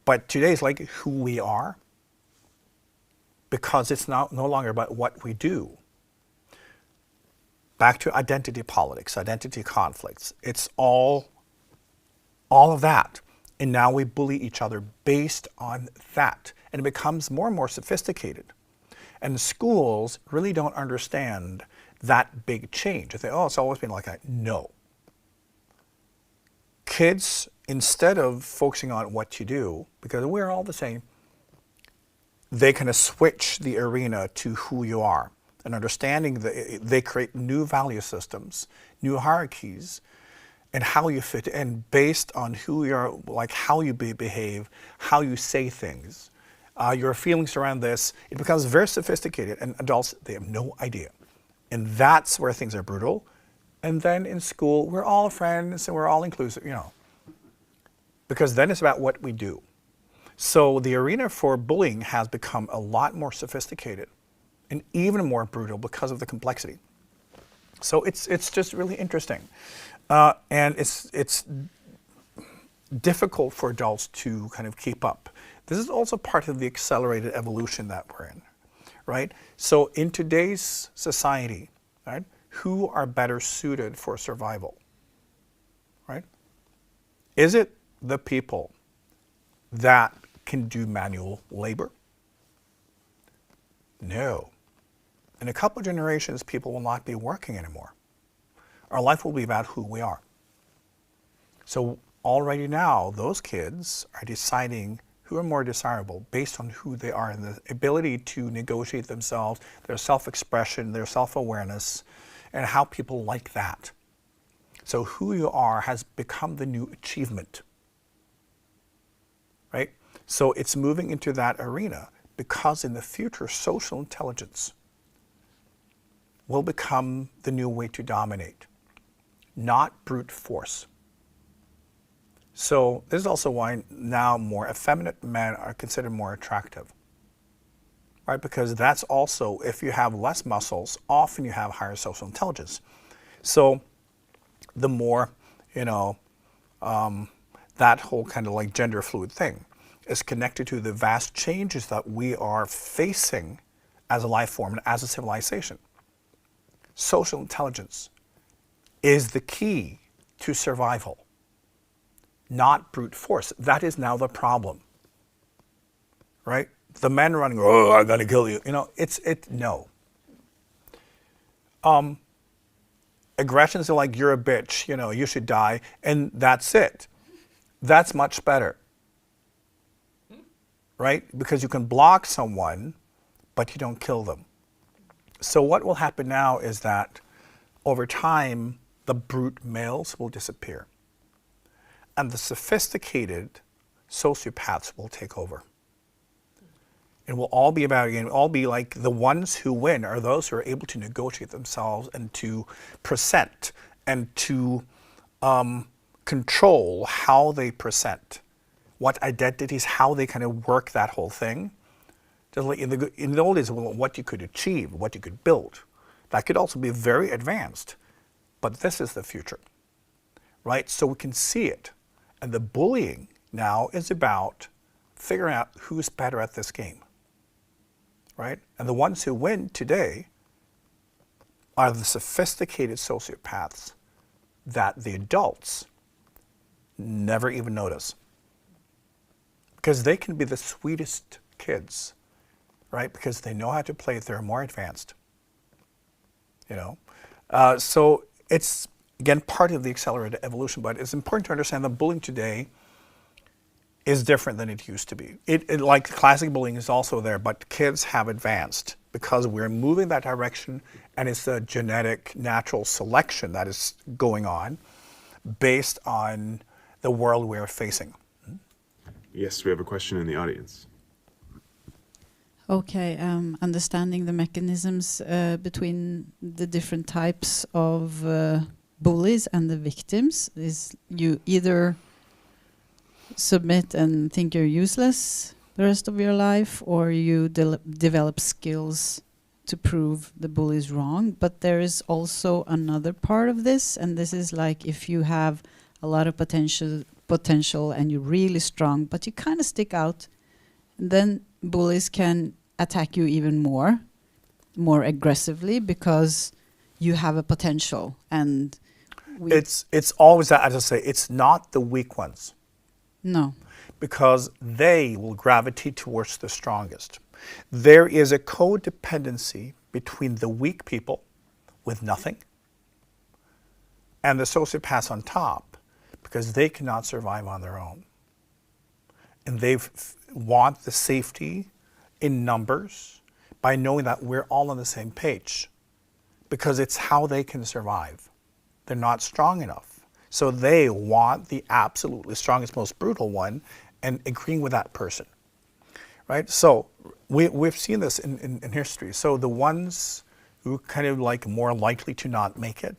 but today's like who we are because it's no longer about what we do. Back to identity politics, identity conflicts. It's all of that. And now we bully each other based on that. And it becomes more and more sophisticated. And schools really don't understand that big change. They think, oh, it's always been like that. No. Kids, instead of focusing on what you do, because we're all the same, they kind of switch the arena to who you are. And understanding that they create new value systems, new hierarchies, and how you fit in based on who you are, like how you behave, how you say things, your feelings around this. It becomes very sophisticated, and adults, they have no idea. And that's where things are brutal. And then in school, we're all friends and we're all inclusive, because then it's about what we do. So the arena for bullying has become a lot more sophisticated and even more brutal because of the complexity. So it's just really interesting. And it's difficult for adults to kind of keep up. This is also part of the accelerated evolution that we're in, right? So in today's society, right, who are better suited for survival, right? Is it the people that can do manual labor? No. In a couple of generations, people will not be working anymore. Our life will be about who we are. So already now, those kids are deciding who are more desirable based on who they are and the ability to negotiate themselves, their self-expression, their self-awareness, and how people like that. So who you are has become the new achievement, right? So it's moving into that arena because in the future, social intelligence will become the new way to dominate, not brute force. So this is also why now more effeminate men are considered more attractive, right? Because that's also, if you have less muscles, often you have higher social intelligence. So the more, you know, that whole kind of like gender fluid thing is connected to the vast changes that we are facing as a life form and as a civilization. Social intelligence is the key to survival, not brute force. That is now the problem, right? The men running, oh, I'm gonna kill you. You know, no. Aggressions are like, you're a bitch, you know, you should die, and that's it. That's much better, right? Because you can block someone, but you don't kill them. So what will happen now is that over time, the brute males will disappear, and the sophisticated sociopaths will take over. It will all be about, again, all be like the ones who win are those who are able to negotiate themselves and to present and to control how they present, what identities, how they kind of work that whole thing. Just like in the old days, what you could achieve, what you could build. That could also be very advanced, but this is the future, right? So we can see it. And the bullying now is about figuring out who's better at this game, right? And the ones who win today are the sophisticated sociopaths that the adults never even notice. Because they can be the sweetest kids, right? Because they know how to play, they're more advanced, you know? So it's, again, part of the accelerated evolution, but it's important to understand that bullying today is different than it used to be. Like classic bullying is also there, but kids have advanced because we're moving that direction, and it's a genetic, natural selection that is going on based on the world we're facing. Yes, we have a question in the audience. Okay, understanding the mechanisms between the different types of bullies and the victims is you either submit and think you're useless the rest of your life, or you develop skills to prove the bullies wrong. But there is also another part of this, and this is like if you have a lot of potential and you're really strong, but you kind of stick out, and then bullies can attack you even more aggressively because you have a potential. And it's always that, as I say, it's not the weak ones. No. Because they will gravitate towards the strongest. There is a codependency between the weak people with nothing and the sociopaths on top, because they cannot survive on their own. And they want the safety in numbers by knowing that we're all on the same page, because it's how they can survive. They're not strong enough. So they want the absolutely strongest, most brutal one, and agreeing with that person, right? So we've seen this in history. So the ones who kind of like more likely to not make it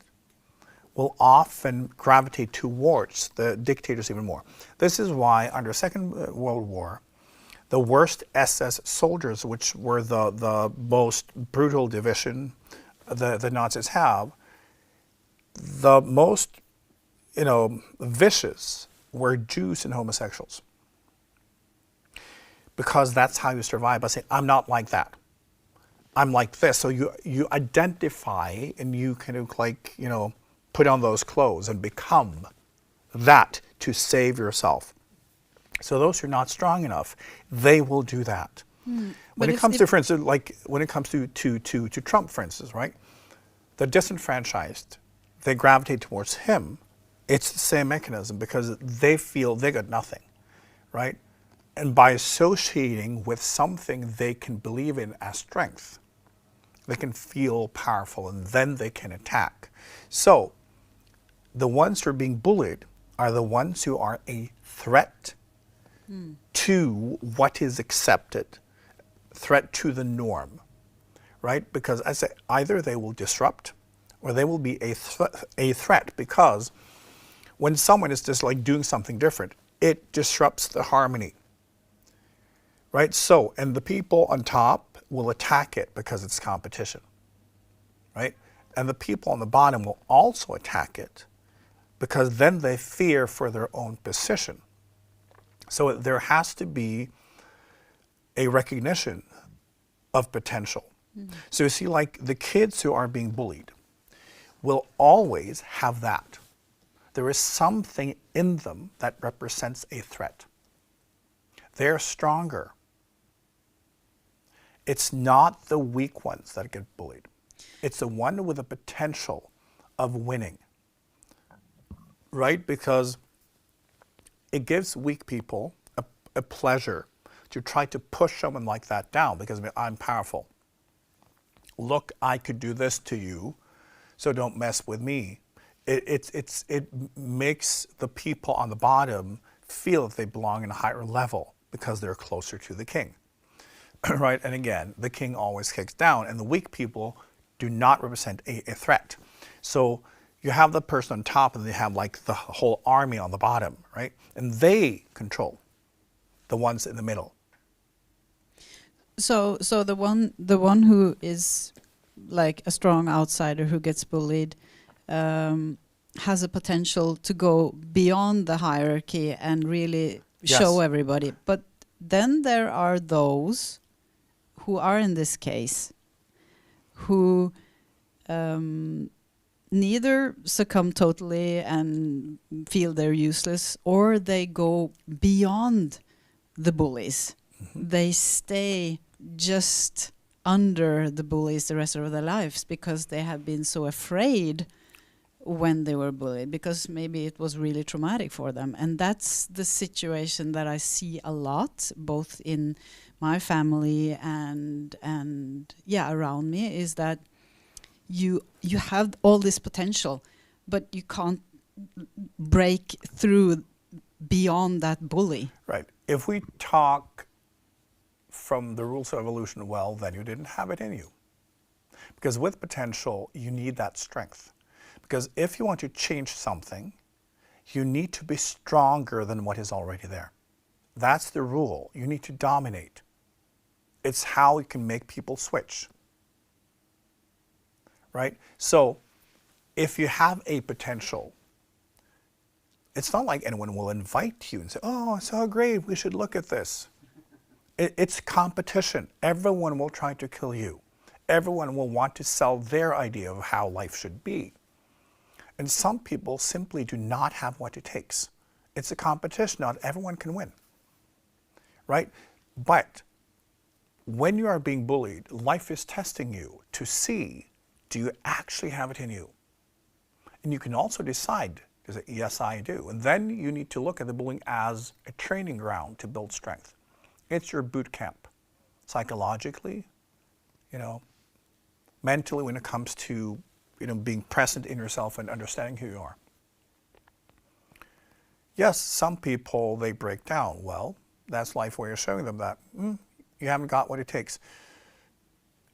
will often gravitate towards the dictators even more. This is why under Second World War, the worst SS soldiers, which were the most brutal division the Nazis have, the most, you know, vicious were Jews and homosexuals. Because that's how you survive, by saying, I'm not like that. I'm like this. So you identify and you kind of like, you know, put on those clothes and become that to save yourself. So those who are not strong enough, they will do that. When it comes to, for instance, like when it comes to Trump, for instance, right? The disenfranchised, they gravitate towards him. It's the same mechanism because they feel they got nothing, right? And by associating with something they can believe in as strength, they can feel powerful and then they can attack. So the ones who are being bullied are the ones who are a threat to what is accepted, threat to the norm, right? Because I say either they will disrupt or they will be a threat, because when someone is just like doing something different, it disrupts the harmony, right? So, and the people on top will attack it because it's competition, right? And the people on the bottom will also attack it because then they fear for their own position. So there has to be a recognition of potential. So you see, like the kids who are being bullied will always have that. There is something in them that represents a threat. They're stronger. It's not the weak ones that get bullied. It's the one with the potential of winning, right? Because it gives weak people a pleasure to try to push someone like that down because I'm powerful. Look, I could do this to you, so don't mess with me. It makes the people on the bottom feel that they belong in a higher level because they're closer to the king, right? And again, the king always kicks down, and the weak people do not represent a threat. So you have the person on top, and they have like the whole army on the bottom, right? And they control the ones in the middle. So the one who is like a strong outsider who gets bullied has a potential to go beyond the hierarchy and really show everybody. But then there are those who are in this case who neither succumb totally and feel they're useless, or they go beyond the bullies. They stay just under the bullies the rest of their lives because they have been so afraid when they were bullied, because maybe it was really traumatic for them. And that's the situation that I see a lot, both in my family and around me, is that you have all this potential, but you can't break through beyond that bully. Right. If we talk from the rules of evolution, well, then you didn't have it in you. Because with potential, you need that strength. Because if you want to change something, you need to be stronger than what is already there. That's the rule. You need to dominate. It's how you can make people switch. Right? So if you have a potential, it's not like anyone will invite you and say, oh, so great, we should look at this. It's competition. Everyone will try to kill you. Everyone will want to sell their idea of how life should be. And some people simply do not have what it takes. It's a competition. Not everyone can win. Right? But when you are being bullied, life is testing you to see, do you actually have it in you? And you can also decide to say, yes, I do. And then you need to look at the bullying as a training ground to build strength. It's your boot camp, psychologically, mentally, when it comes to, being present in yourself and understanding who you are. Yes, some people, they break down. Well, that's life where you're showing them that you haven't got what it takes.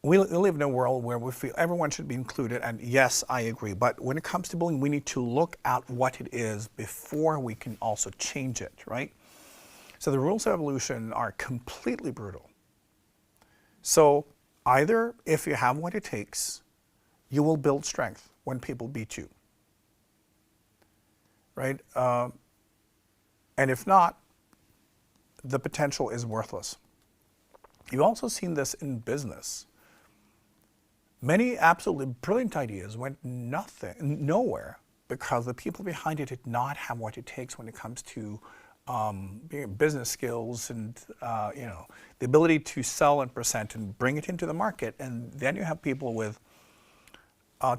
We live in a world where we feel everyone should be included, and yes, I agree. But when it comes to bullying, we need to look at what it is before we can also change it, right? So the rules of evolution are completely brutal. So either if you have what it takes, you will build strength when people beat you, right? And if not, the potential is worthless. You've also seen this in business. Many absolutely brilliant ideas went nowhere because the people behind it did not have what it takes when it comes to business skills and the ability to sell and present and bring it into the market. And then you have people with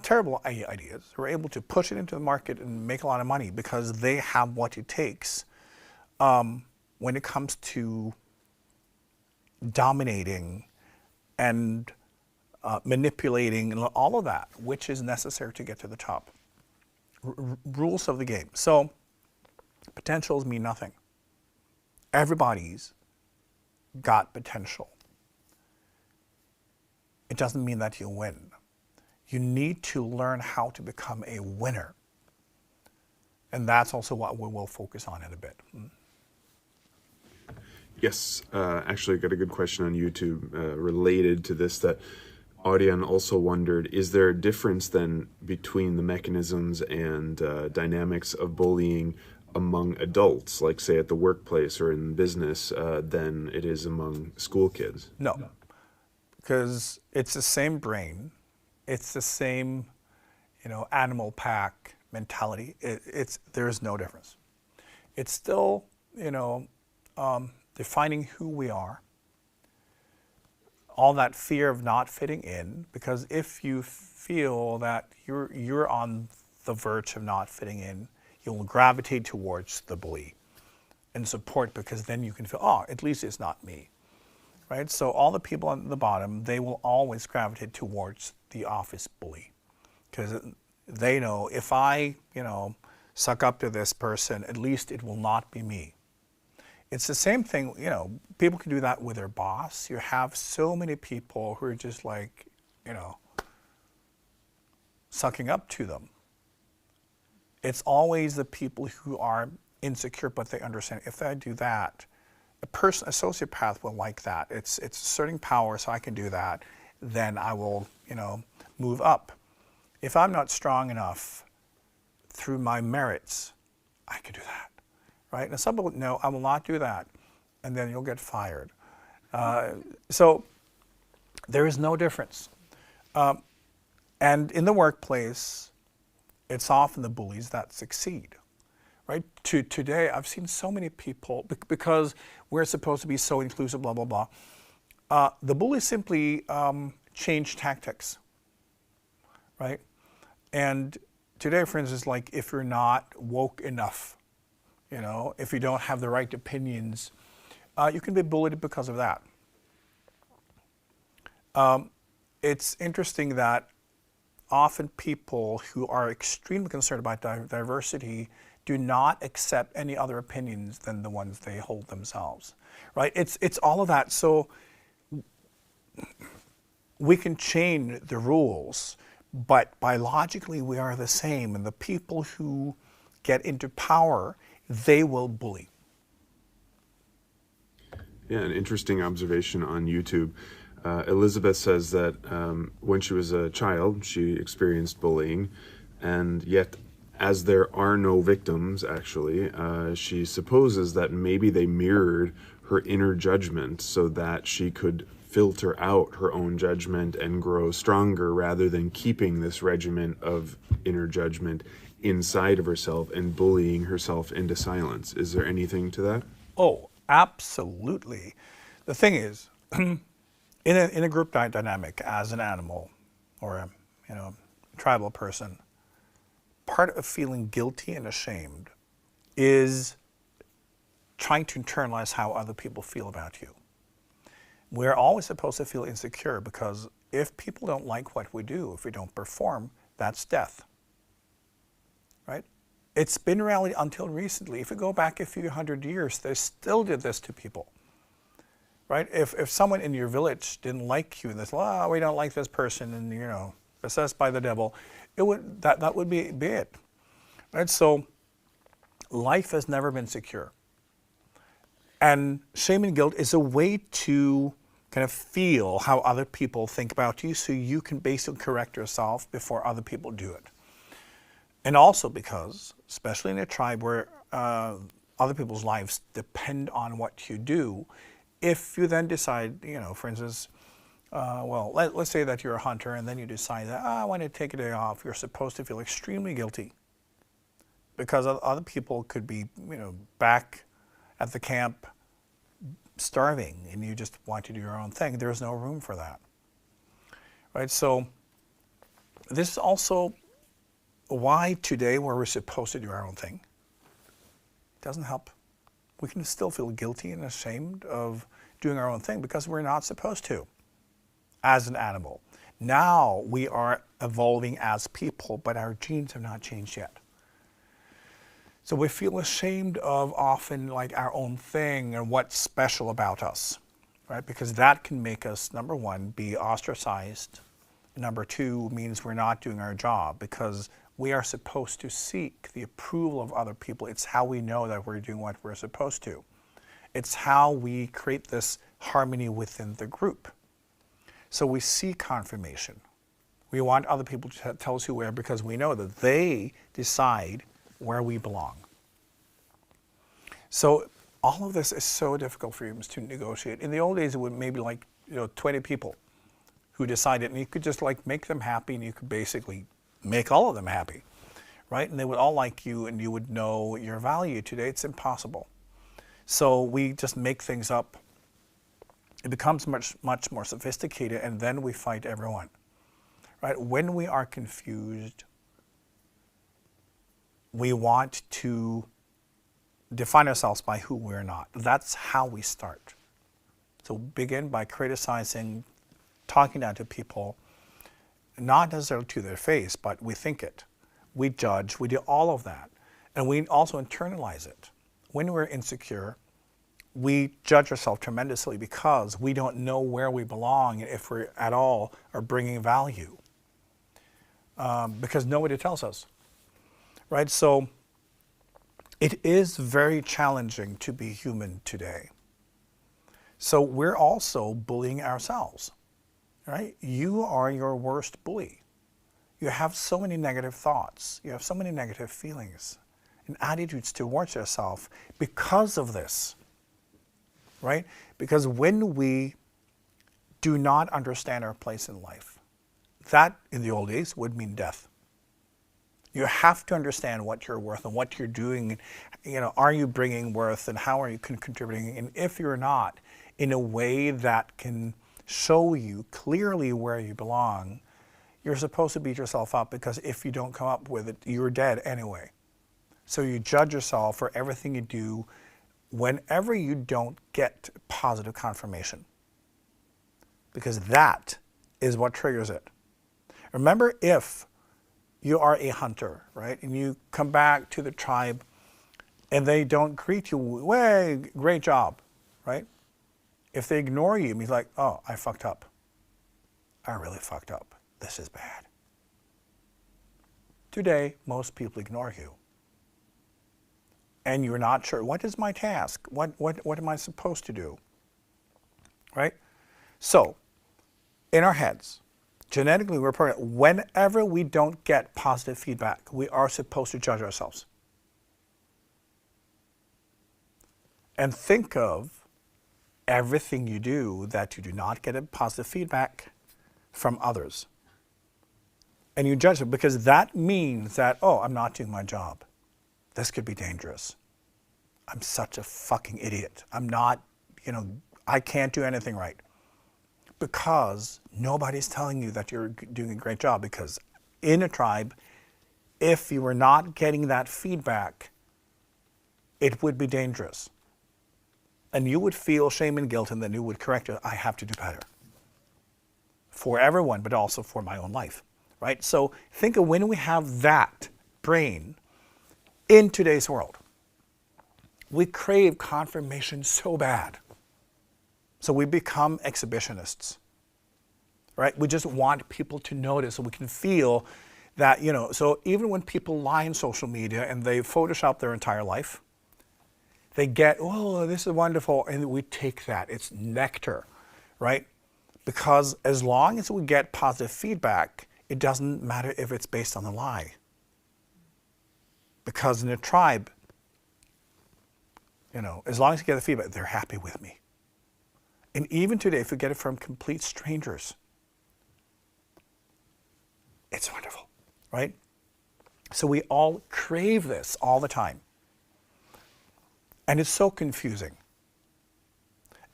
terrible ideas who are able to push it into the market and make a lot of money because they have what it takes when it comes to dominating and manipulating and all of that, which is necessary to get to the top. Rules of the game. So potentials mean nothing. Everybody's got potential. It doesn't mean that you win. You need to learn how to become a winner. And that's also what we will focus on in a bit. Yes, actually, I got a good question on YouTube related to this, that Audion also wondered, is there a difference then between the mechanisms and dynamics of bullying among adults, like say at the workplace or in business, than it is among school kids? No, because it's the same brain, it's the same, animal pack mentality. There's no difference. It's still, defining who we are. All that fear of not fitting in, because if you feel that you're on the verge of not fitting in, you'll gravitate towards the bully and support, because then you can feel, oh, at least it's not me, right? So all the people on the bottom, they will always gravitate towards the office bully, because they know if I, suck up to this person, at least it will not be me. It's the same thing, people can do that with their boss. You have so many people who are just like, sucking up to them. It's always the people who are insecure, but they understand if I do that, a sociopath will like that. It's asserting power, so I can do that. Then I will, move up. If I'm not strong enough through my merits, I can do that, right? And some people, no, I will not do that, and then you'll get fired. So there is no difference. And in the workplace, it's often the bullies that succeed, right? Today, I've seen so many people, because we're supposed to be so inclusive, blah, blah, blah. The bullies simply change tactics, right? And today, for instance, like if you're not woke enough, if you don't have the right opinions, you can be bullied because of that. It's interesting that often people who are extremely concerned about diversity do not accept any other opinions than the ones they hold themselves, right? It's all of that. So we can change the rules, but biologically we are the same. And the people who get into power, they will bully. Yeah, an interesting observation on YouTube. Elizabeth says that when she was a child, she experienced bullying, and yet, as there are no victims, actually, she supposes that maybe they mirrored her inner judgment so that she could filter out her own judgment and grow stronger, rather than keeping this regiment of inner judgment inside of herself and bullying herself into silence. Is there anything to that? Oh, absolutely. The thing is, in a group dynamic, as an animal or a tribal person, part of feeling guilty and ashamed is trying to internalize how other people feel about you. We're always supposed to feel insecure, because if people don't like what we do, if we don't perform, that's death, right? It's been reality until recently. If you go back a few hundred years, they still did this to people. Right? If someone in your village didn't like you and they said, oh, we don't like this person, and possessed by the devil, that would be it. Right? So life has never been secure. And shame and guilt is a way to kind of feel how other people think about you, so you can basically correct yourself before other people do it. And also because, especially in a tribe where other people's lives depend on what you do, if you then decide, for instance, let's say that you're a hunter, and then you decide that, I want to take a day off, you're supposed to feel extremely guilty, because other people could be, back at the camp starving, and you just want to do your own thing. There's no room for that, right? So this is also why today, where we're supposed to do our own thing, doesn't help. We can still feel guilty and ashamed of doing our own thing, because we're not supposed to, as an animal. Now we are evolving as people, but our genes have not changed yet. So we feel ashamed of often like our own thing and what's special about us, right? Because that can make us, number one, be ostracized. Number two means we're not doing our job, because we are supposed to seek the approval of other people. It's how we know that we're doing what we're supposed to. It's how we create this harmony within the group. So we seek confirmation. We want other people to tell us who we are because we know that they decide where we belong. So all of this is so difficult for humans to negotiate. In the old days, it would maybe like 20 people who decided, and you could just like make them happy, and you could basically make all of them happy, right? And they would all like you, and you would know your value. Today, it's impossible. So we just make things up. It becomes much more sophisticated, and then we fight everyone, right? When we are confused, we want to define ourselves by who we're not. That's how we start. So begin by criticizing, talking down to people, not necessarily to their face, but we think it. We judge, we do all of that. And we also internalize it. When we're insecure, we judge ourselves tremendously because we don't know where we belong, if we at all are bringing value. Because nobody tells us, right? So it is very challenging to be human today. So we're also bullying ourselves, right? You are your worst bully. You have so many negative thoughts. You have so many negative feelings and attitudes towards yourself because of this, right? Because when we do not understand our place in life, that in the old days would mean death. You have to understand what you're worth and what you're doing. Are you bringing worth and how are you contributing? And if you're not, in a way that can show you clearly where you belong, you're supposed to beat yourself up because if you don't come up with it, you're dead anyway. So you judge yourself for everything you do whenever you don't get positive confirmation, because that is what triggers it. Remember, if you are a hunter, right, and you come back to the tribe and they don't greet you, way, great job, right? If they ignore you, it's like, oh, I fucked up. I really fucked up. This is bad. Today, most people ignore you. And you're not sure, what is my task? What am I supposed to do? Right? So, in our heads, genetically, we're programmed, whenever we don't get positive feedback, we are supposed to judge ourselves. And think of everything you do that you do not get a positive feedback from others. And you judge it because that means that, oh, I'm not doing my job. This could be dangerous. I'm such a fucking idiot. I'm not, I can't do anything right. Because nobody's telling you that you're doing a great job, because in a tribe, if you were not getting that feedback, it would be dangerous. And you would feel shame and guilt, and then you would correct it. I have to do better. For everyone, but also for my own life, right? So think of when we have that brain in today's world. We crave confirmation so bad. So we become exhibitionists, right? We just want people to notice so we can feel that, so even when people lie on social media and they Photoshop their entire life, they get, oh, this is wonderful, and we take that. It's nectar, right? Because as long as we get positive feedback, it doesn't matter if it's based on a lie. Because in a tribe, as long as you get the feedback, they're happy with me. And even today, if you get it from complete strangers, it's wonderful, right? So we all crave this all the time. And it's so confusing.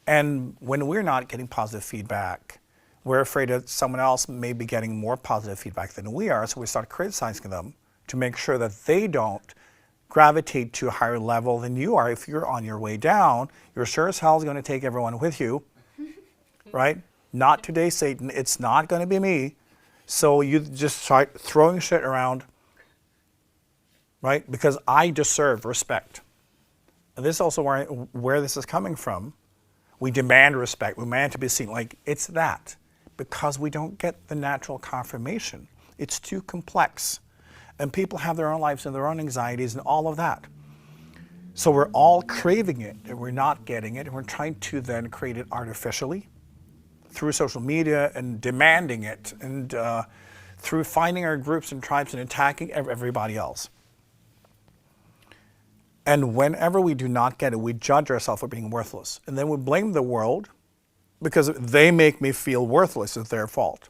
And when we're not getting positive feedback, we're afraid that someone else may be getting more positive feedback than we are, so we start criticizing them to make sure that they don't gravitate to a higher level than you are. If you're on your way down, you're sure as hell going to take everyone with you, right? Not today, Satan. It's not going to be me. So you just start throwing shit around, right? Because I deserve respect. And this is also where this is coming from. We demand respect. We demand to be seen. Like, it's that. Because we don't get the natural confirmation. It's too complex. And people have their own lives and their own anxieties and all of that. So we're all craving it, and we're not getting it, and we're trying to then create it artificially through social media and demanding it, and through finding our groups and tribes and attacking everybody else. And whenever we do not get it, we judge ourselves for being worthless. And then we blame the world because they make me feel worthless. It's their fault.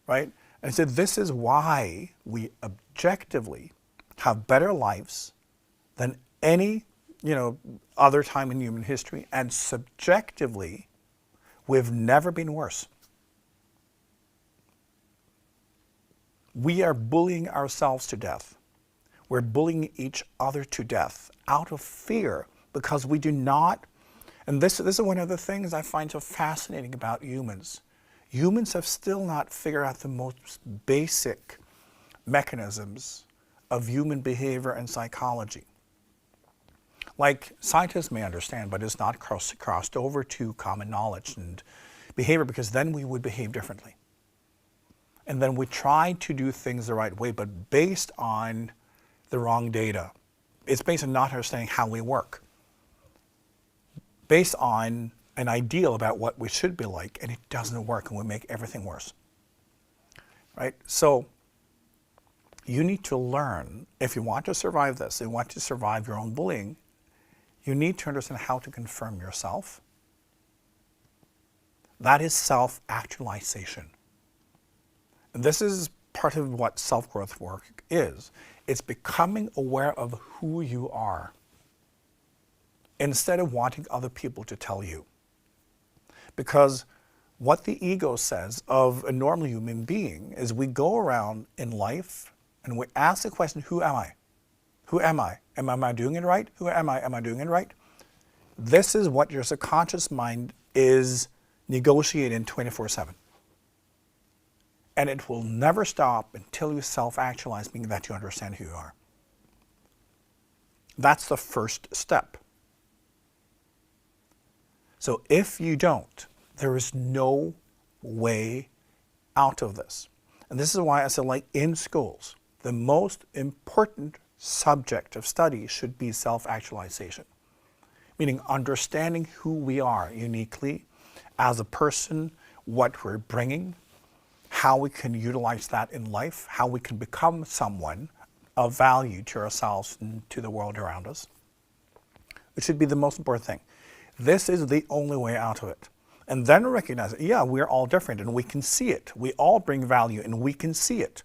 Right? And so this is why we objectively have better lives than any, other time in human history. And subjectively, we've never been worse. We are bullying ourselves to death. We're bullying each other to death out of fear because we do not, and this is one of the things I find so fascinating about humans. Humans have still not figured out the most basic mechanisms of human behavior and psychology. Like scientists may understand, but it's not crossed over to common knowledge and behavior, because then we would behave differently. And then we try to do things the right way, but based on the wrong data. It's based on not understanding how we work. Based on an ideal about what we should be like, and it doesn't work, and we make everything worse. Right? So you need to learn, if you want to survive this, you want to survive your own bullying, you need to understand how to confirm yourself. That is self-actualization. And this is part of what self-growth work is. It's becoming aware of who you are instead of wanting other people to tell you. Because what the ego says of a normal human being is we go around in life and we ask the question, who am I? Who am I? Am I doing it right? Who am I? Am I doing it right? This is what your subconscious mind is negotiating 24/7. And it will never stop until you self-actualize, meaning that you understand who you are. That's the first step. So if you don't, there is no way out of this. And this is why I said, like in schools, the most important subject of study should be self-actualization. Meaning understanding who we are uniquely as a person, what we're bringing, how we can utilize that in life, how we can become someone of value to ourselves and to the world around us. It should be the most important thing. This is the only way out of it. And then recognize it. Yeah, we're all different and we can see it. We all bring value and we can see it.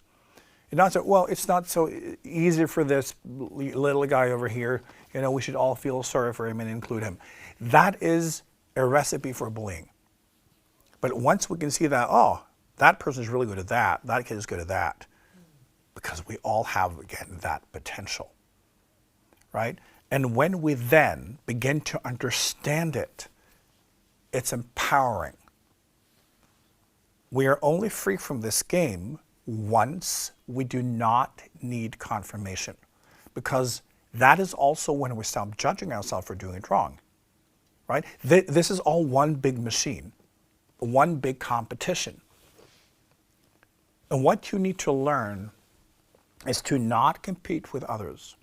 And not so, well, it's not so easy for this little guy over here. We should all feel sorry for him and include him. That is a recipe for bullying. But once we can see that, oh, that person is really good at that. That kid is good at that. Because we all have, again, that potential, right? And when we then begin to understand it, it's empowering. We are only free from this game once we do not need confirmation. Because that is also when we stop judging ourselves for doing it wrong, right? This is all one big machine, one big competition. And what you need to learn is to not compete with others.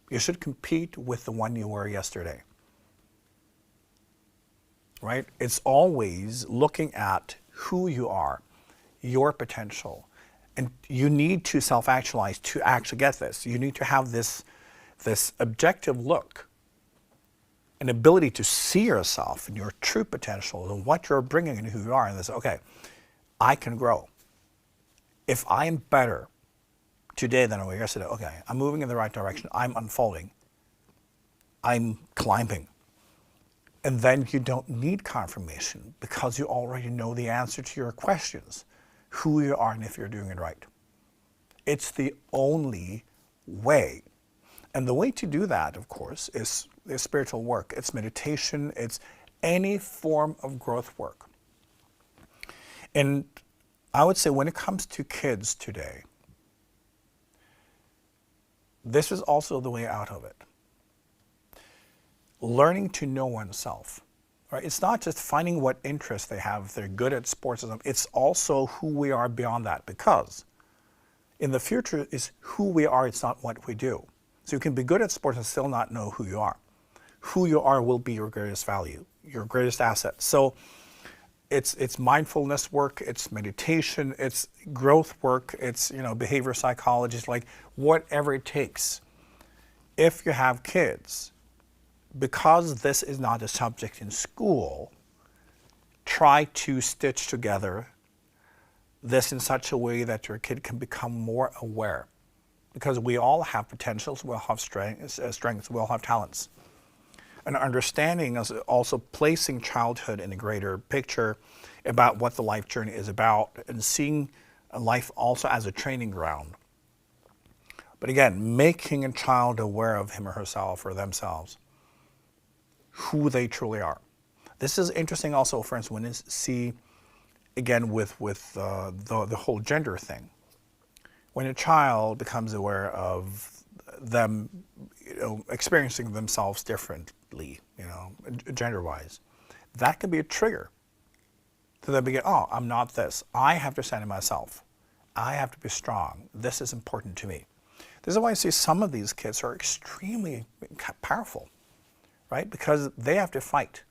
You should compete with the one you were yesterday. Right? It's always looking at who you are, your potential. And you need to self-actualize to actually get this. You need to have this objective look, an ability to see yourself and your true potential and what you're bringing and who you are. And this, okay, I can grow. If I am better today than I was yesterday, okay, I'm moving in the right direction, I'm unfolding, I'm climbing. And then you don't need confirmation because you already know the answer to your questions, who you are and if you're doing it right. It's the only way. And the way to do that, of course, is spiritual work. It's meditation, it's any form of growth work. And I would say when it comes to kids today, this is also the way out of it. Learning to know oneself. Right? It's not just finding what interests they have, if they're good at sports or something. It's also who we are beyond that, because in the future is who we are, it's not what we do. So you can be good at sports and still not know who you are. Who you are will be your greatest value, your greatest asset. So it's mindfulness work, it's meditation, it's growth work, it's, you know, behavior psychology, it's like whatever it takes. If you have kids, because this is not a subject in school, try to stitch together this in such a way that your kid can become more aware. Because we all have potentials, we all have strengths, we all have talents. And understanding is also placing childhood in a greater picture about what the life journey is about, and seeing life also as a training ground. But again, making a child aware of him or herself or themselves, who they truly are. This is interesting also, for instance, when you see, again, with the whole gender thing. When a child becomes aware of them, you know, experiencing themselves differently, you know, gender-wise, that can be a trigger to them begin, oh, I'm not this. I have to stand in myself. I have to be strong. This is important to me. This is why I see some of these kids are extremely powerful, right? Because they have to fight.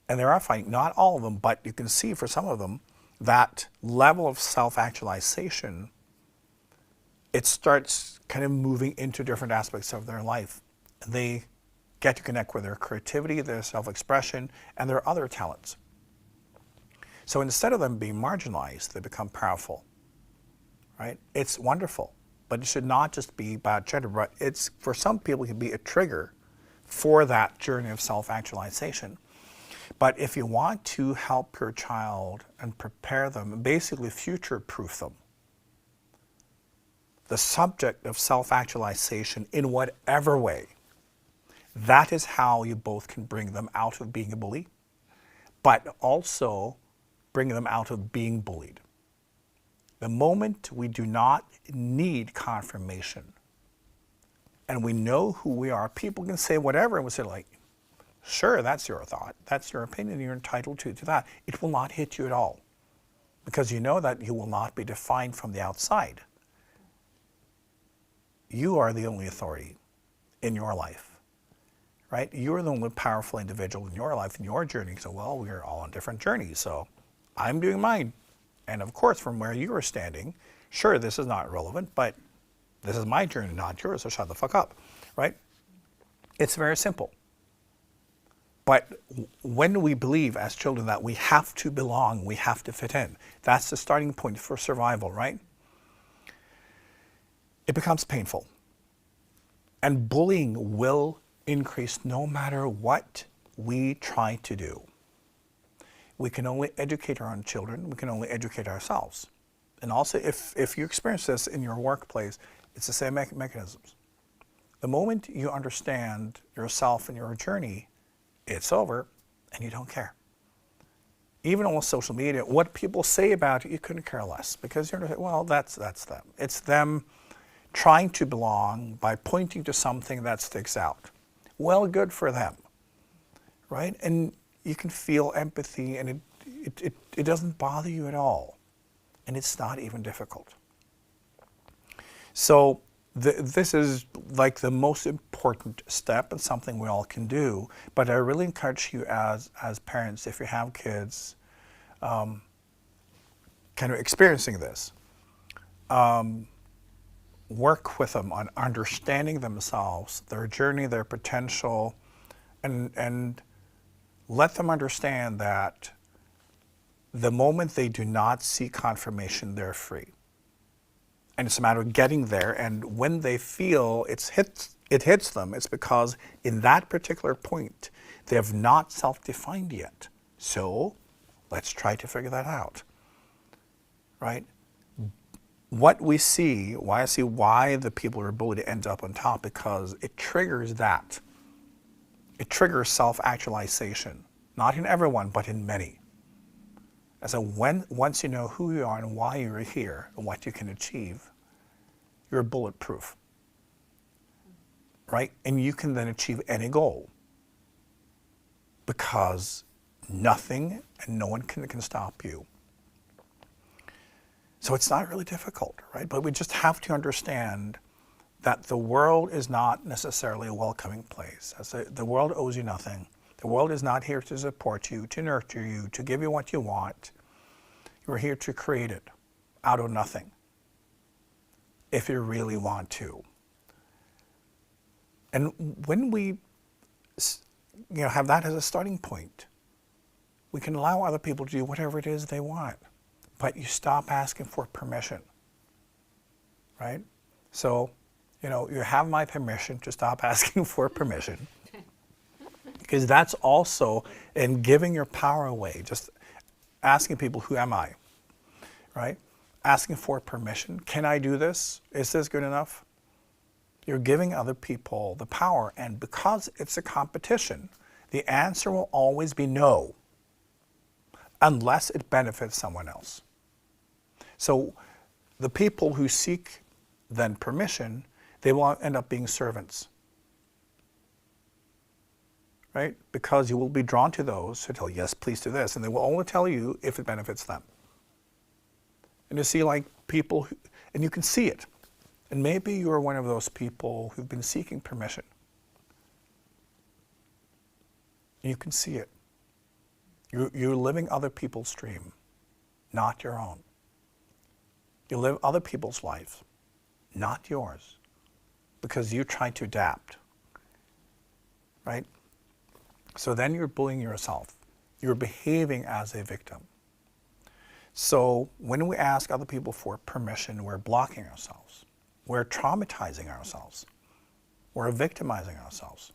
And they are fighting, not all of them, but you can see for some of them, that level of self-actualization, it starts kind of moving into different aspects of their life. They get to connect with their creativity, their self-expression, and their other talents. So instead of them being marginalized, they become powerful, right? It's wonderful, but it should not just be about gender, but it's, for some people, it can be a trigger for that journey of self-actualization. But if you want to help your child and prepare them, basically future-proof them, the subject of self-actualization in whatever way, that is how you both can bring them out of being a bully, but also bring them out of being bullied. The moment we do not need confirmation, and we know who we are, people can say whatever, and we say like, sure, that's your thought, that's your opinion, you're entitled to that. It will not hit you at all, because you know that you will not be defined from the outside. You are the only authority in your life, right? You're the only powerful individual in your life, in your journey. So, well, we're all on different journeys, so I'm doing mine. And of course, from where you are standing, sure, this is not relevant, but this is my journey, not yours, so shut the fuck up, right? It's very simple. But when we believe as children that we have to belong, we have to fit in, that's the starting point for survival, right? It becomes painful. And bullying will increase no matter what we try to do. We can only educate our own children, we can only educate ourselves. And also, if you experience this in your workplace, it's the same mechanisms. The moment you understand yourself and your journey, it's over, and you don't care. Even on social media, what people say about you couldn't care less, because you're like, well, that's them. It's them trying to belong by pointing to something that sticks out. Well, good for them, right? And you can feel empathy, and it doesn't bother you at all, and it's not even difficult. So this is like the most important step and something we all can do. But I really encourage you as parents, if you have kids kind of experiencing this, work with them on understanding themselves, their journey, their potential, and let them understand that the moment they do not see confirmation, they're free. And it's a matter of getting there, and when they feel it hits them, it's because in that particular point, they have not self-defined yet. So let's try to figure that out, right? What we see, why the people who are bullied end up on top, because it triggers that. It triggers self-actualization, not in everyone, but in many. And so once you know who you are and why you're here and what you can achieve, you're bulletproof, right? And you can then achieve any goal, because nothing and no one can stop you. So it's not really difficult, right? But we just have to understand that the world is not necessarily a welcoming place. The world owes you nothing. The world is not here to support you, to nurture you, to give you what you want. You're here to create it out of nothing, if you really want to. And when we have that as a starting point, we can allow other people to do whatever it is they want, but you stop asking for permission, right? So, you have my permission to stop asking for permission, because that's also in giving your power away, just asking people, who am I, right? Asking for permission. Can I do this? Is this good enough? You're giving other people the power, and because it's a competition, the answer will always be no, unless it benefits someone else. So the people who seek then permission, they will end up being servants, right? Because you will be drawn to those who tell, yes, please do this, and they will only tell you if it benefits them. And you see, like, people, and you can see it. And maybe you're one of those people who've been seeking permission. You can see it. You're living other people's dream, not your own. You live other people's lives, not yours, because you try to adapt, right? So then you're bullying yourself. You're behaving as a victim. So when we ask other people for permission, we're blocking ourselves. We're traumatizing ourselves. We're victimizing ourselves.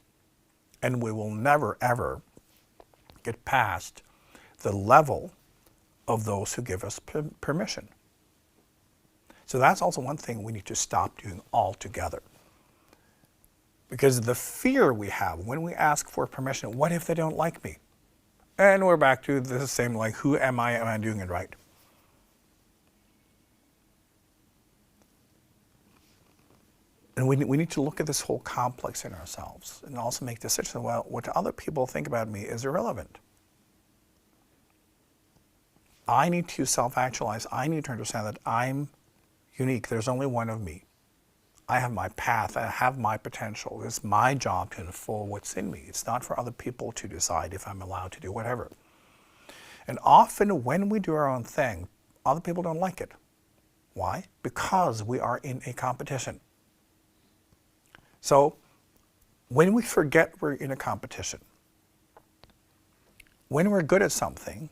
And we will never, ever get past the level of those who give us permission. So that's also one thing we need to stop doing altogether. Because the fear we have when we ask for permission, what if they don't like me? And we're back to the same, like, who am I doing it right? And we need to look at this whole complex in ourselves and also make decisions. Well, what other people think about me is irrelevant. I need to self-actualize. I need to understand that I'm unique. There's only one of me. I have my path. I have my potential. It's my job to unfold what's in me. It's not for other people to decide if I'm allowed to do whatever. And often when we do our own thing, other people don't like it. Why? Because we are in a competition. So when we forget we're in a competition, when we're good at something,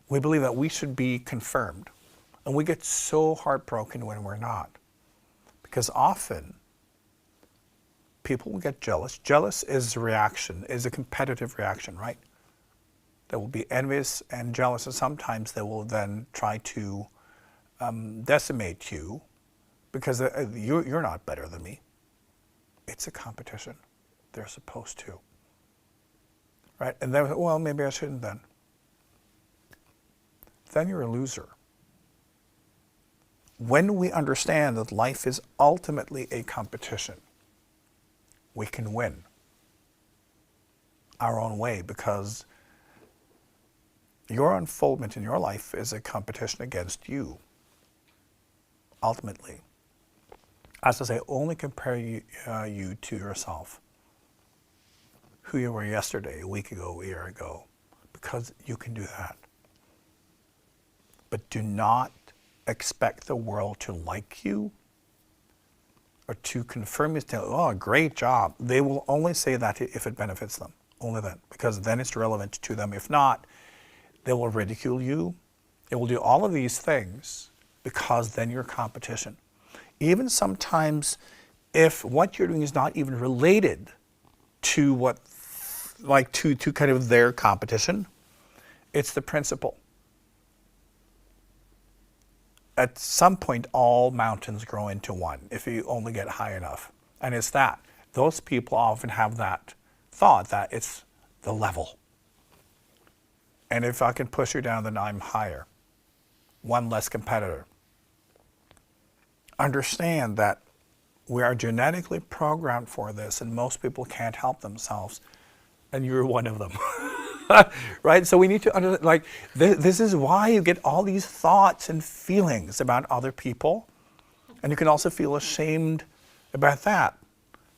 we believe that we should be confirmed. And we get so heartbroken when we're not. Because often people will get jealous. Jealous is a reaction, is a competitive reaction, right? They will be envious and jealous, and sometimes they will then try to decimate you because you're not better than me. It's a competition. They're supposed to. Right? And then, well, maybe I shouldn't then. Then you're a loser. When we understand that life is ultimately a competition, we can win our own way, because your unfoldment in your life is a competition against you, ultimately. As I say, only compare you to yourself, who you were yesterday, a week ago, a year ago, because you can do that. But do not expect the world to like you or to confirm you, to, oh, great job. They will only say that if it benefits them, only then, because then it's relevant to them. If not, they will ridicule you. They will do all of these things because then you're competition. Even sometimes if what you're doing is not even related to what, like to kind of their competition, it's the principle. At some point, all mountains grow into one if you only get high enough. And it's that. Those people often have that thought that it's the level. And if I can push you down, then I'm higher. One less competitor. Understand that we are genetically programmed for this, and most people can't help themselves, and you're one of them. Right? So we need to understand, like, this is why you get all these thoughts and feelings about other people, and you can also feel ashamed about that,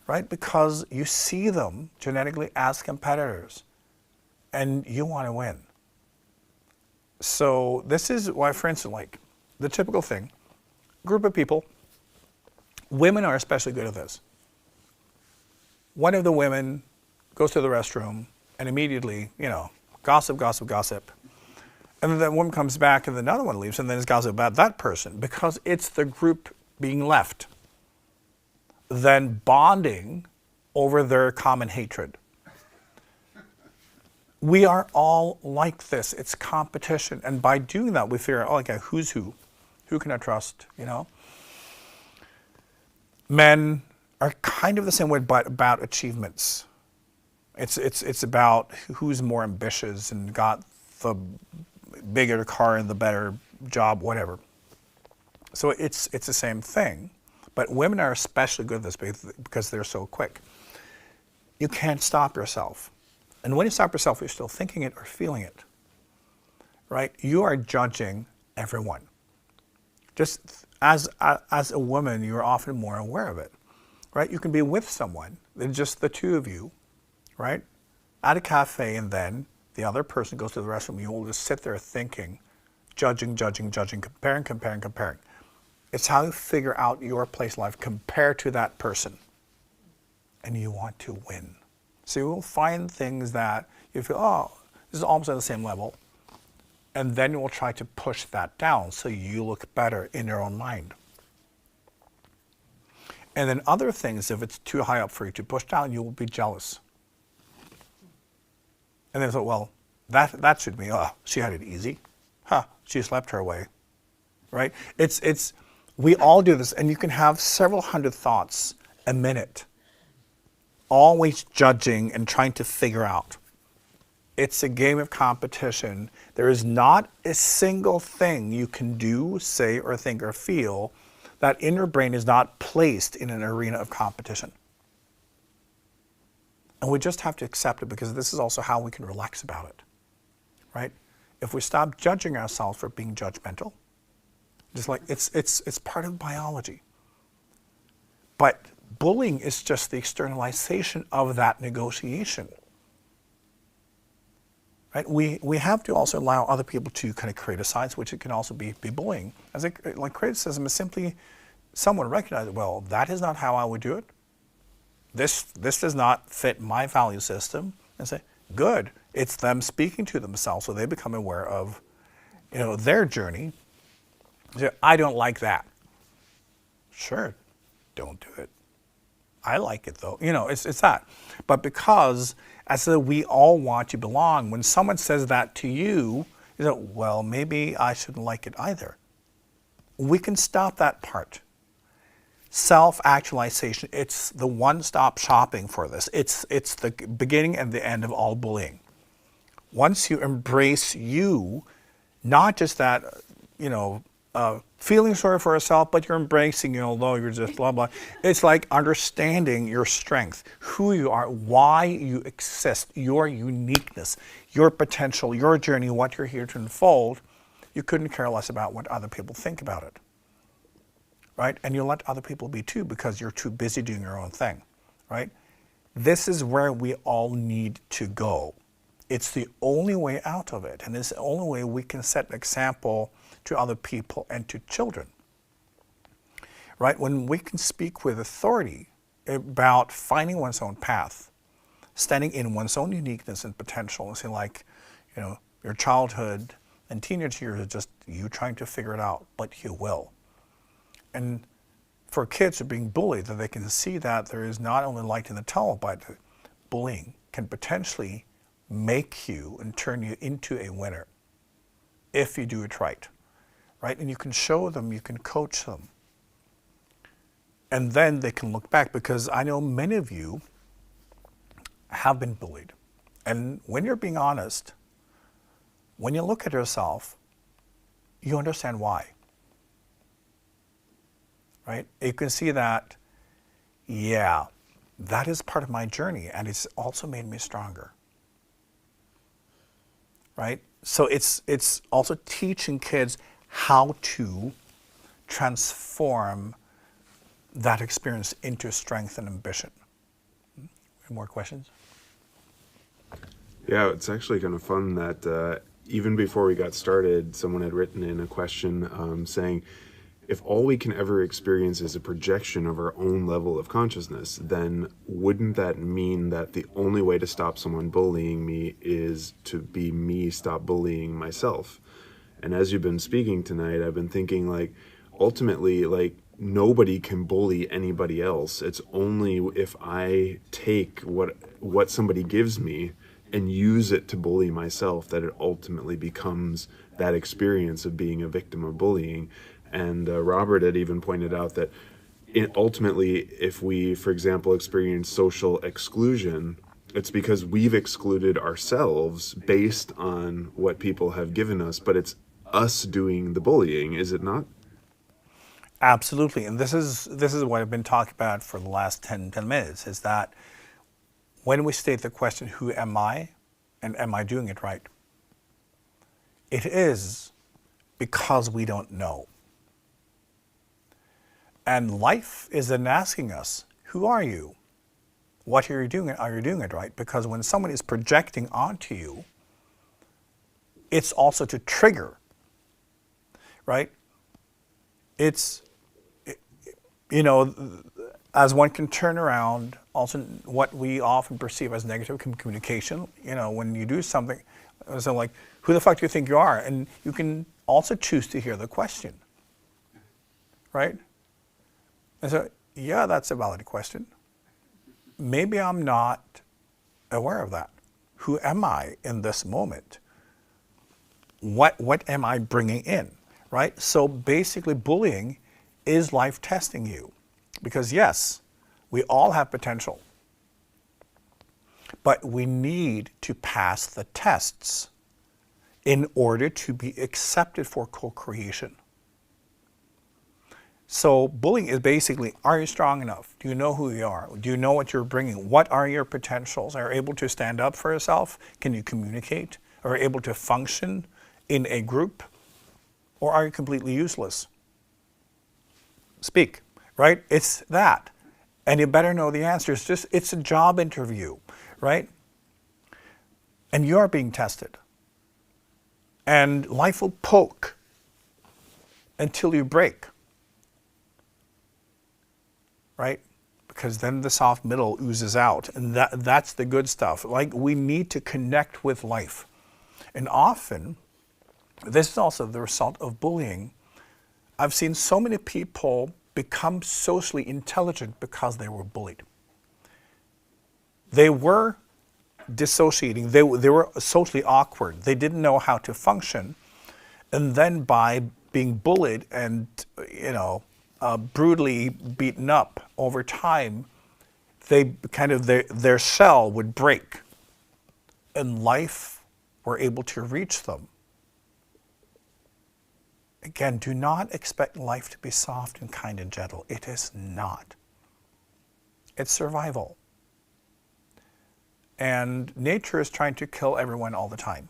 right? Because you see them genetically as competitors and you want to win. So this is why, for instance, like the typical thing, group of people, women are especially good at this. One of the women goes to the restroom and immediately, gossip, gossip, gossip. And then that woman comes back and another one leaves and then it's gossip about that person because it's the group being left, then bonding over their common hatred. We are all like this. It's competition. And by doing that, we figure out, okay, who's who? Who can I trust, Men are kind of the same way, but about achievements. It's about who's more ambitious and got the bigger car and the better job, whatever. So it's the same thing. But women are especially good at this because they're so quick. You can't stop yourself. And when you stop yourself, you're still thinking it or feeling it, right? You are judging everyone. Just as a woman, you're often more aware of it, right? You can be with someone, just the two of you, right? At a cafe, and then the other person goes to the restroom. You will just sit there thinking, judging, comparing. It's how you figure out your place in life compared to that person. And you want to win. So you will find things that you feel, oh, this is almost at the same level. And then you will try to push that down so you look better in your own mind. And then other things, if it's too high up for you to push down, you will be jealous. And then it's like, well, that should be, she had it easy. She slept her way, right? We all do this, and you can have several hundred thoughts a minute, always judging and trying to figure out. It's a game of competition. There is not a single thing you can do, say, or think, or feel that in your brain is not placed in an arena of competition. And we just have to accept it because this is also how we can relax about it, right? If we stop judging ourselves for being judgmental, just like it's part of biology. But bullying is just the externalization of that negotiation. Right? We have to also allow other people to kind of criticize, which it can also be bullying. Like criticism is simply someone recognizing, well, that is not how I would do it. This does not fit my value system. And say, good. It's them speaking to themselves, so they become aware of, their journey. Say, I don't like that. Sure, don't do it. I like it though. It's that. But because as though we all want to belong, when someone says that to you, you say, well, maybe I shouldn't like it either. We can stop that part. Self-actualization, it's the one-stop shopping for this. It's the beginning and the end of all bullying. Once you embrace you, not just that, feeling sorry for yourself, but you're embracing, although you're just blah, blah. It's like understanding your strength, who you are, why you exist, your uniqueness, your potential, your journey, what you're here to unfold. You couldn't care less about what other people think about it, right? And you let other people be too because you're too busy doing your own thing, right? This is where we all need to go. It's the only way out of it, and it's the only way we can set an example to other people and to children, right? When we can speak with authority about finding one's own path, standing in one's own uniqueness and potential, and say like, your childhood and teenage years are just you trying to figure it out, but you will. And for kids who are being bullied, that they can see that there is not only light in the tunnel, but bullying can potentially make you and turn you into a winner if you do it right. Right? And you can show them, you can coach them. And then they can look back, because I know many of you have been bullied. And when you're being honest, when you look at yourself, you understand why. Right? You can see that, yeah, that is part of my journey, and it's also made me stronger. Right? So it's also teaching kids how to transform that experience into strength and ambition. Any more questions? Yeah, it's actually kind of fun that even before we got started, someone had written in a question saying, if all we can ever experience is a projection of our own level of consciousness, then wouldn't that mean that the only way to stop someone bullying me is to be me stop bullying myself? And as you've been speaking tonight, I've been thinking, like, ultimately, like, nobody can bully anybody else. It's only if I take what somebody gives me and use it to bully myself that it ultimately becomes that experience of being a victim of bullying. And Robert had even pointed out that ultimately, if we, for example, experience social exclusion, it's because we've excluded ourselves based on what people have given us, but it's us doing the bullying, is it not? Absolutely. And this is what I've been talking about for the last 10 minutes, is that when we state the question, who am I, and am I doing it right? It is because we don't know. And life is then asking us, who are you? What are you doing? Are you doing it right? Because when someone is projecting onto you, it's also to trigger, right? It's, you know, as one can turn around, also what we often perceive as negative communication, you know, when you do something, so like, who the fuck do you think you are? And you can also choose to hear the question, right? And so, yeah, that's a valid question. Maybe I'm not aware of that. Who am I in this moment? What am I bringing in, right? So basically bullying is life testing you. Because yes, we all have potential. But we need to pass the tests in order to be accepted for co-creation. So bullying is basically, are you strong enough? Do you know who you are? Do you know what you're bringing? What are your potentials? Are you able to stand up for yourself? Can you communicate? Are you able to function in a group? Or are you completely useless? Speak, right? It's that. And you better know the answer. It's a job interview, right? And you're being tested. And life will poke until you break. Right? Because then the soft middle oozes out, and that's the good stuff. Like, we need to connect with life. And often, this is also the result of bullying. I've seen so many people become socially intelligent because they were bullied. They were dissociating, they were socially awkward, they didn't know how to function, and then by being bullied and, you know, brutally beaten up over time, they kind of, their shell would break, and life were able to reach them. Again, do not expect life to be soft and kind and gentle. It is not. It's survival. And nature is trying to kill everyone all the time.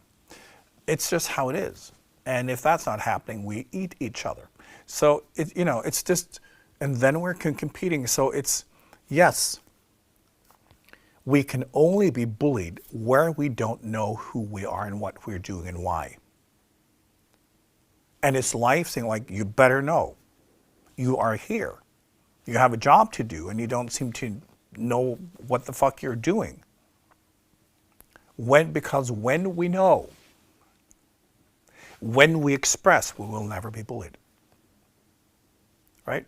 It's just how it is. And if that's not happening, we eat each other. So, you know, it's just, and then we're competing. So it's, yes, we can only be bullied where we don't know who we are and what we're doing and why. And it's life saying, like, you better know. You are here. You have a job to do, and you don't seem to know what the fuck you're doing. Because when we know, when we express, we will never be bullied. Right?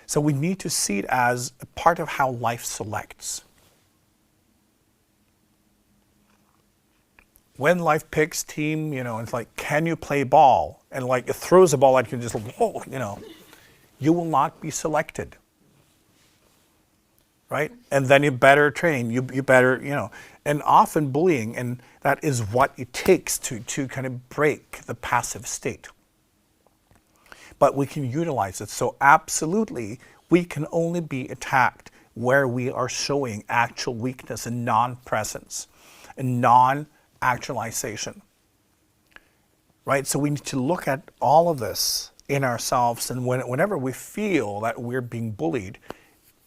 So we need to see it as a part of how life selects. When life picks team, you know, it's like, can you play ball? And like, it throws a ball at you, just, whoa, you know, you will not be selected. Right? And then you better train, you better, you know, and often bullying, and that is what it takes to kind of break the passive state. But we can utilize it. So absolutely, we can only be attacked where we are showing actual weakness and non-presence and non-actualization. Right? So we need to look at all of this in ourselves, and whenever we feel that we're being bullied,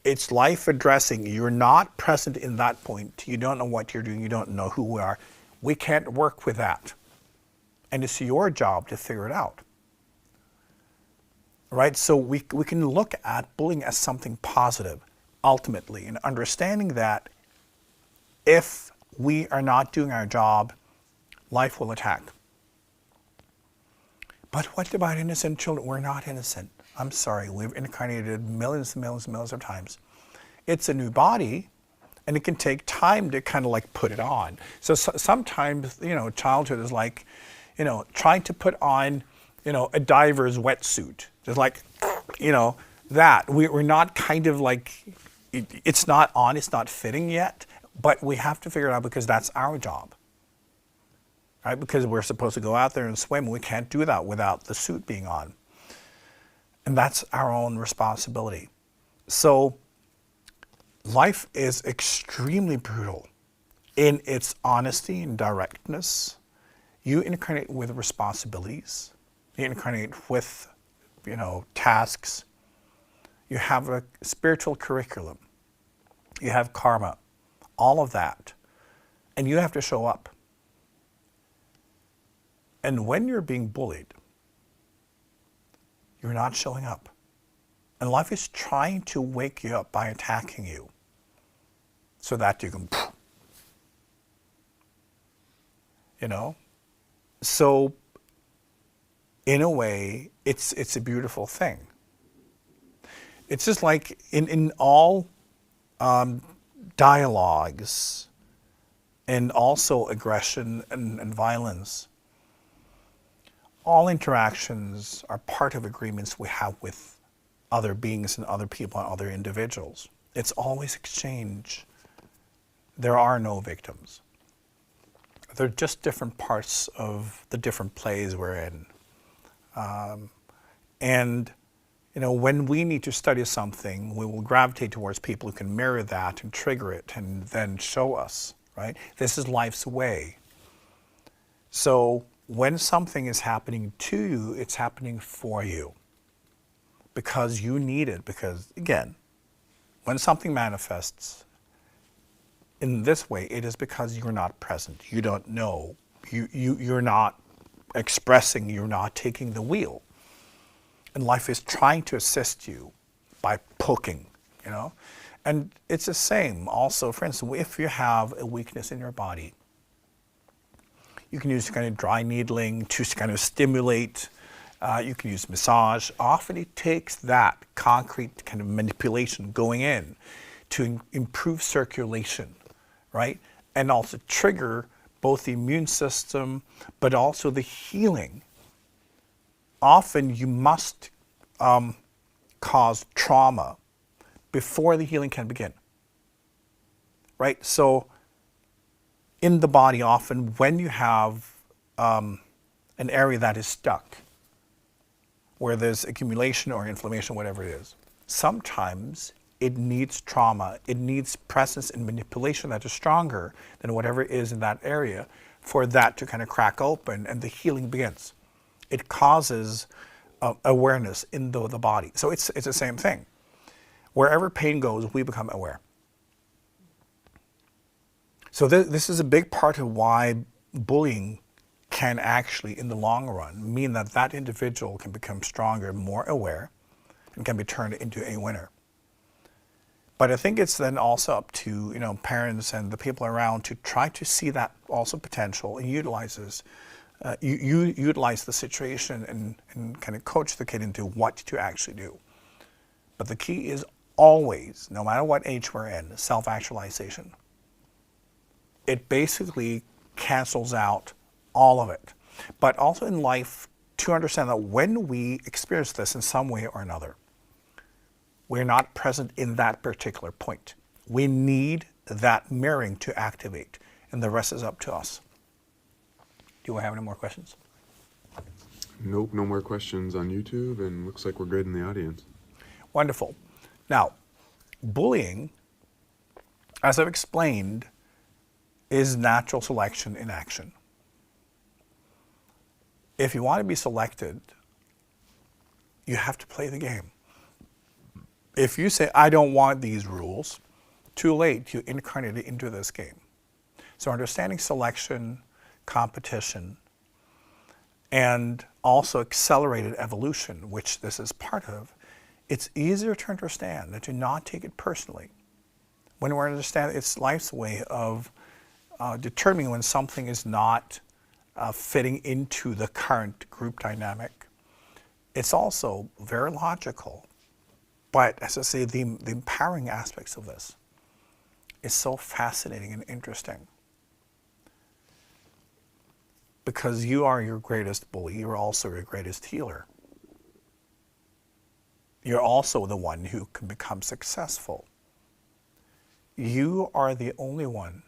It's life addressing. You're not present in that point. You don't know what you're doing. You don't know who we are. We can't work with that. And it's your job to figure it out. Right? So we can look at bullying as something positive, ultimately, and understanding that if we are not doing our job, life will attack. But what about innocent children? We're not innocent. I'm sorry, we've incarnated millions and millions and millions of times. It's a new body, and it can take time to kind of like put it on. So sometimes, childhood is like, trying to put on, a diver's wetsuit. Just like, that. We're not kind of like, it's not on, it's not fitting yet, but we have to figure it out because that's our job. Right? Because we're supposed to go out there and swim. We can't do that without the suit being on. And that's our own responsibility. So life is extremely brutal in its honesty and directness. You incarnate with responsibilities. You incarnate with, tasks. You have a spiritual curriculum. You have karma. All of that. And you have to show up. And when you're being bullied, you're not showing up. And life is trying to wake you up by attacking you so that you can, So in a way, it's a beautiful thing. It's just like in all dialogues and also aggression and violence, all interactions are part of agreements we have with other beings and other people and other individuals. It's always exchange. There are no victims. They're just different parts of the different plays we're in. When we need to study something, we will gravitate towards people who can mirror that and trigger it and then show us, right? This is life's way. So when something is happening to you, it's happening for you because you need it. Because again, when something manifests in this way, it is because you're not present. You don't know. You're not expressing. You're not taking the wheel. And life is trying to assist you by poking, And it's the same also, for instance, if you have a weakness in your body, you can use kind of dry needling to kind of stimulate. You can use massage. Often it takes that concrete kind of manipulation going in to improve circulation, right? And also trigger both the immune system, but also the healing. Often you must cause trauma before the healing can begin, right? So in the body, often when you have an area that is stuck, where there's accumulation or inflammation, whatever it is, sometimes it needs trauma. It needs presence and manipulation that is stronger than whatever is in that area for that to kind of crack open and the healing begins. It causes awareness in the body. So it's the same thing. Wherever pain goes, we become aware. So this is a big part of why bullying can actually, in the long run, mean that that individual can become stronger, more aware, and can be turned into a winner. But I think it's then also up to parents and the people around to try to see that also potential and utilize the situation and kind of coach the kid into what to actually do. But the key is always, no matter what age we're in, self-actualization. It basically cancels out all of it. But also in life, to understand that when we experience this in some way or another, we're not present in that particular point. We need that mirroring to activate, and the rest is up to us. Do I have any more questions? Nope, no more questions on YouTube, and looks like we're good in the audience. Wonderful. Now, bullying, as I've explained, is natural selection in action. If you want to be selected, you have to play the game. If you say, I don't want these rules, too late, you incarnate it into this game. So understanding selection, competition, and also accelerated evolution, which this is part of, it's easier to understand than to not take it personally. When we understand it's life's way of determining when something is not fitting into the current group dynamic, it's also very logical. But as I say, the empowering aspects of this is so fascinating and interesting. Because you are your greatest bully, you're also your greatest healer. You're also the one who can become successful. You are the only one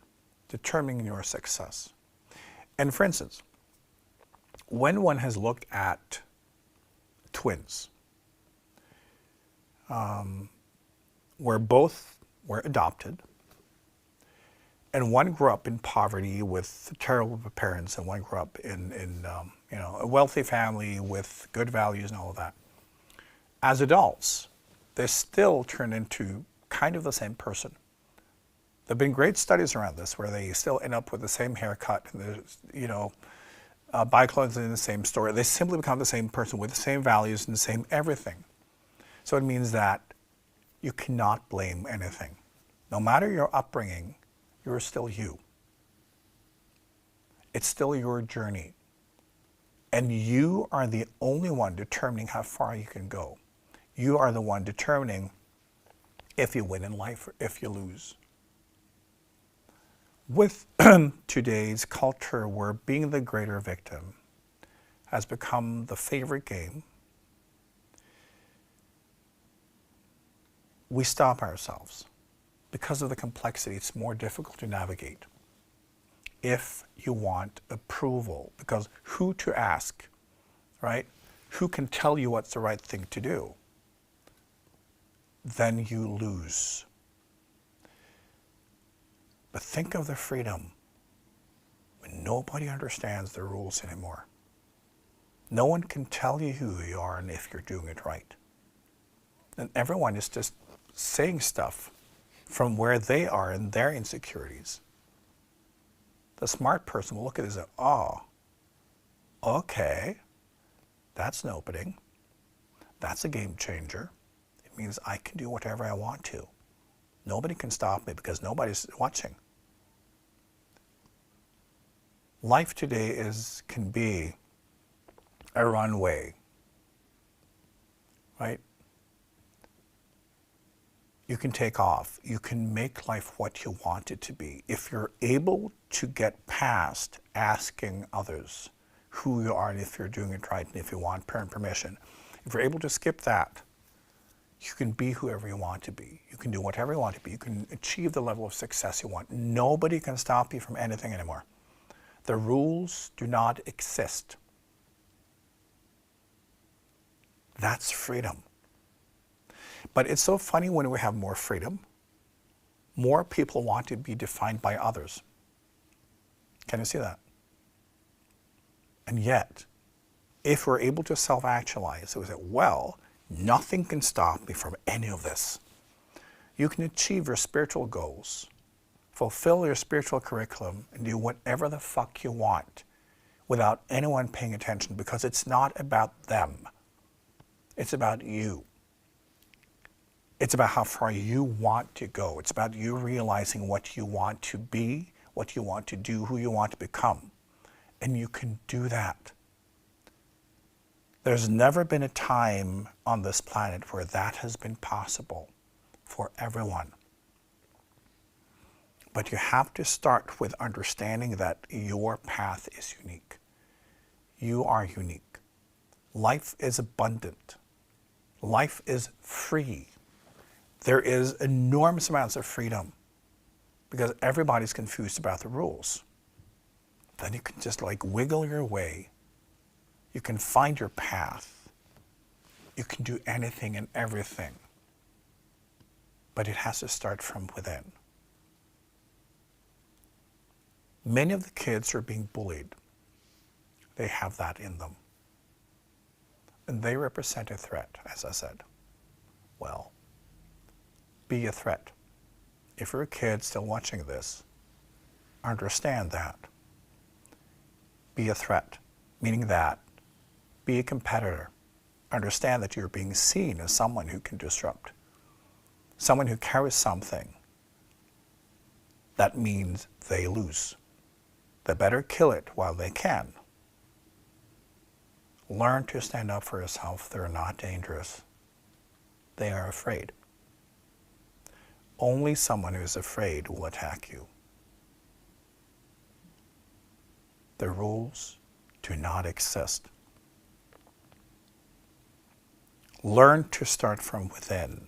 determining your success. And for instance, when one has looked at twins, where both were adopted, and one grew up in poverty with terrible parents, and one grew up in a wealthy family with good values and all of that. As adults, they still turn into kind of the same person. There have been great studies around this where they still end up with the same haircut, and buy clothes in the same store. They simply become the same person with the same values and the same everything. So it means that you cannot blame anything. No matter your upbringing, you're still you. It's still your journey. And you are the only one determining how far you can go. You are the one determining if you win in life or if you lose. With today's culture where being the greater victim has become the favorite game, we stop ourselves. Because of the complexity, it's more difficult to navigate. If you want approval, because who to ask, right? Who can tell you what's the right thing to do? Then you lose. But think of the freedom when nobody understands the rules anymore. No one can tell you who you are and if you're doing it right. And everyone is just saying stuff from where they are and their insecurities. The smart person will look at it and say, oh, okay, that's an opening. That's a game changer. It means I can do whatever I want to. Nobody can stop me because nobody's watching. Life today can be a runway, right? You can take off. You can make life what you want it to be. If you're able to get past asking others who you are and if you're doing it right and if you want permission, if you're able to skip that, you can be whoever you want to be. You can do whatever you want to be. You can achieve the level of success you want. Nobody can stop you from anything anymore. The rules do not exist. That's freedom. But it's so funny when we have more freedom, more people want to be defined by others. Can you see that? And yet, if we're able to self-actualize, we say, well, nothing can stop me from any of this. You can achieve your spiritual goals, fulfill your spiritual curriculum, and do whatever the fuck you want without anyone paying attention, because it's not about them. It's about you. It's about how far you want to go. It's about you realizing what you want to be, what you want to do, who you want to become. And you can do that. There's never been a time on this planet where that has been possible for everyone. But you have to start with understanding that your path is unique. You are unique. Life is abundant. Life is free. There is enormous amounts of freedom because everybody's confused about the rules. Then you can just wiggle your way. You can find your path. You can do anything and everything. But it has to start from within. Many of the kids who are being bullied, they have that in them. And they represent a threat, as I said. Well, be a threat. If you're a kid still watching this, understand that. Be a threat, meaning that be a competitor. Understand that you're being seen as someone who can disrupt, someone who carries something. That means they lose. They better kill it while they can. Learn to stand up for yourself. They're not dangerous. They are afraid. Only someone who is afraid will attack you. The rules do not exist. Learn to start from within.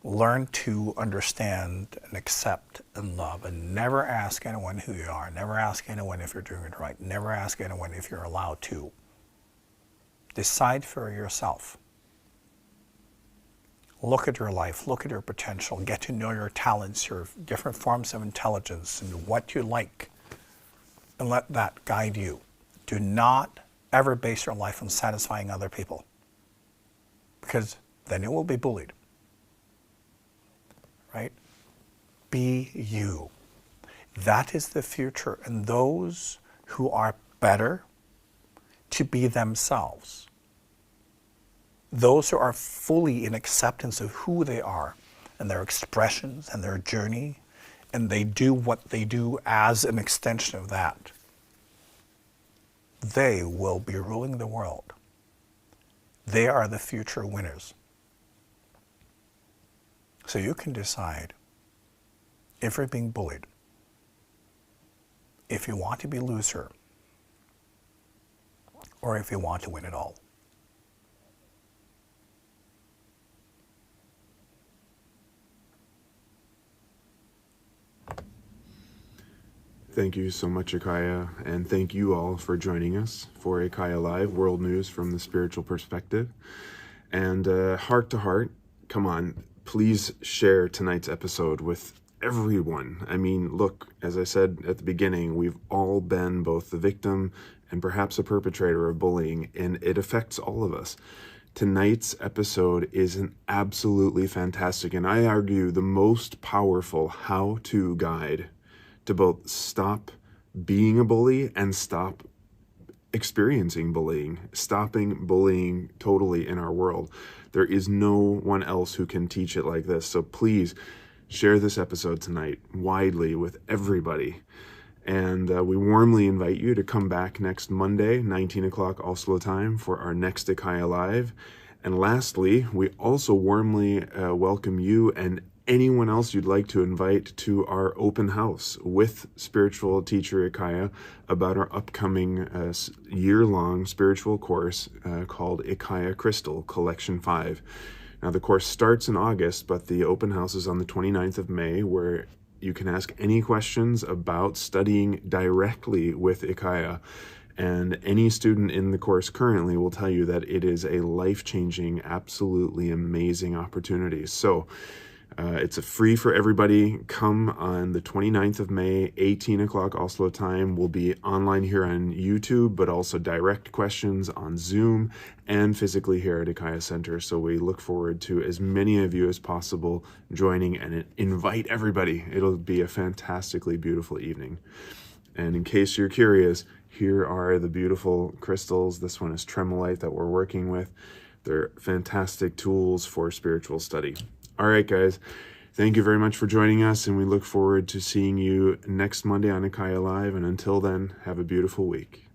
Learn to understand and accept and love, and never ask anyone who you are. Never ask anyone if you're doing it right. Never ask anyone if you're allowed to. Decide for yourself. Look at your life, look at your potential, get to know your talents, your different forms of intelligence, and what you like, and let that guide you. Do not ever base your life on satisfying other people, because then you will be bullied. Right? Be you. That is the future, and those who are better to be themselves, those who are fully in acceptance of who they are and their expressions and their journey, and they do what they do as an extension of that, they will be ruling the world. They are the future winners. So you can decide if you're being bullied, if you want to be a loser, or if you want to win it all. Thank you so much, IKYA, and thank you all for joining us for IKYA Live, world news from the spiritual perspective. And heart to heart, come on, please share tonight's episode with everyone. I mean, look, as I said at the beginning, we've all been both the victim and perhaps a perpetrator of bullying, and it affects all of us. Tonight's episode is an absolutely fantastic, and I argue the most powerful how-to guide to both stop being a bully and stop experiencing bullying, stopping bullying totally in our world. There is no one else who can teach it like this. So please share this episode tonight widely with everybody. And we warmly invite you to come back next Monday, 19 o'clock Oslo time, for our next IKYA Live. And lastly, we also warmly welcome you and anyone else you'd like to invite to our open house with spiritual teacher IKYA about our upcoming year-long spiritual course called IKYA Crystal Collection 5. Now, the course starts in August, but the open house is on the 29th of May, where you can ask any questions about studying directly with IKYA. And any student in the course currently will tell you that it is a life-changing, absolutely amazing opportunity. So it's a free for everybody. Come on the 29th of May, 18 o'clock Oslo time. We'll be online here on YouTube, but also direct questions on Zoom and physically here at IKYA Center. So we look forward to as many of you as possible joining, and invite everybody. It'll be a fantastically beautiful evening. And in case you're curious, here are the beautiful crystals. This one is tremolite that we're working with. They're fantastic tools for spiritual study. All right, guys, thank you very much for joining us, and we look forward to seeing you next Monday on IKYA Live. And until then, have a beautiful week.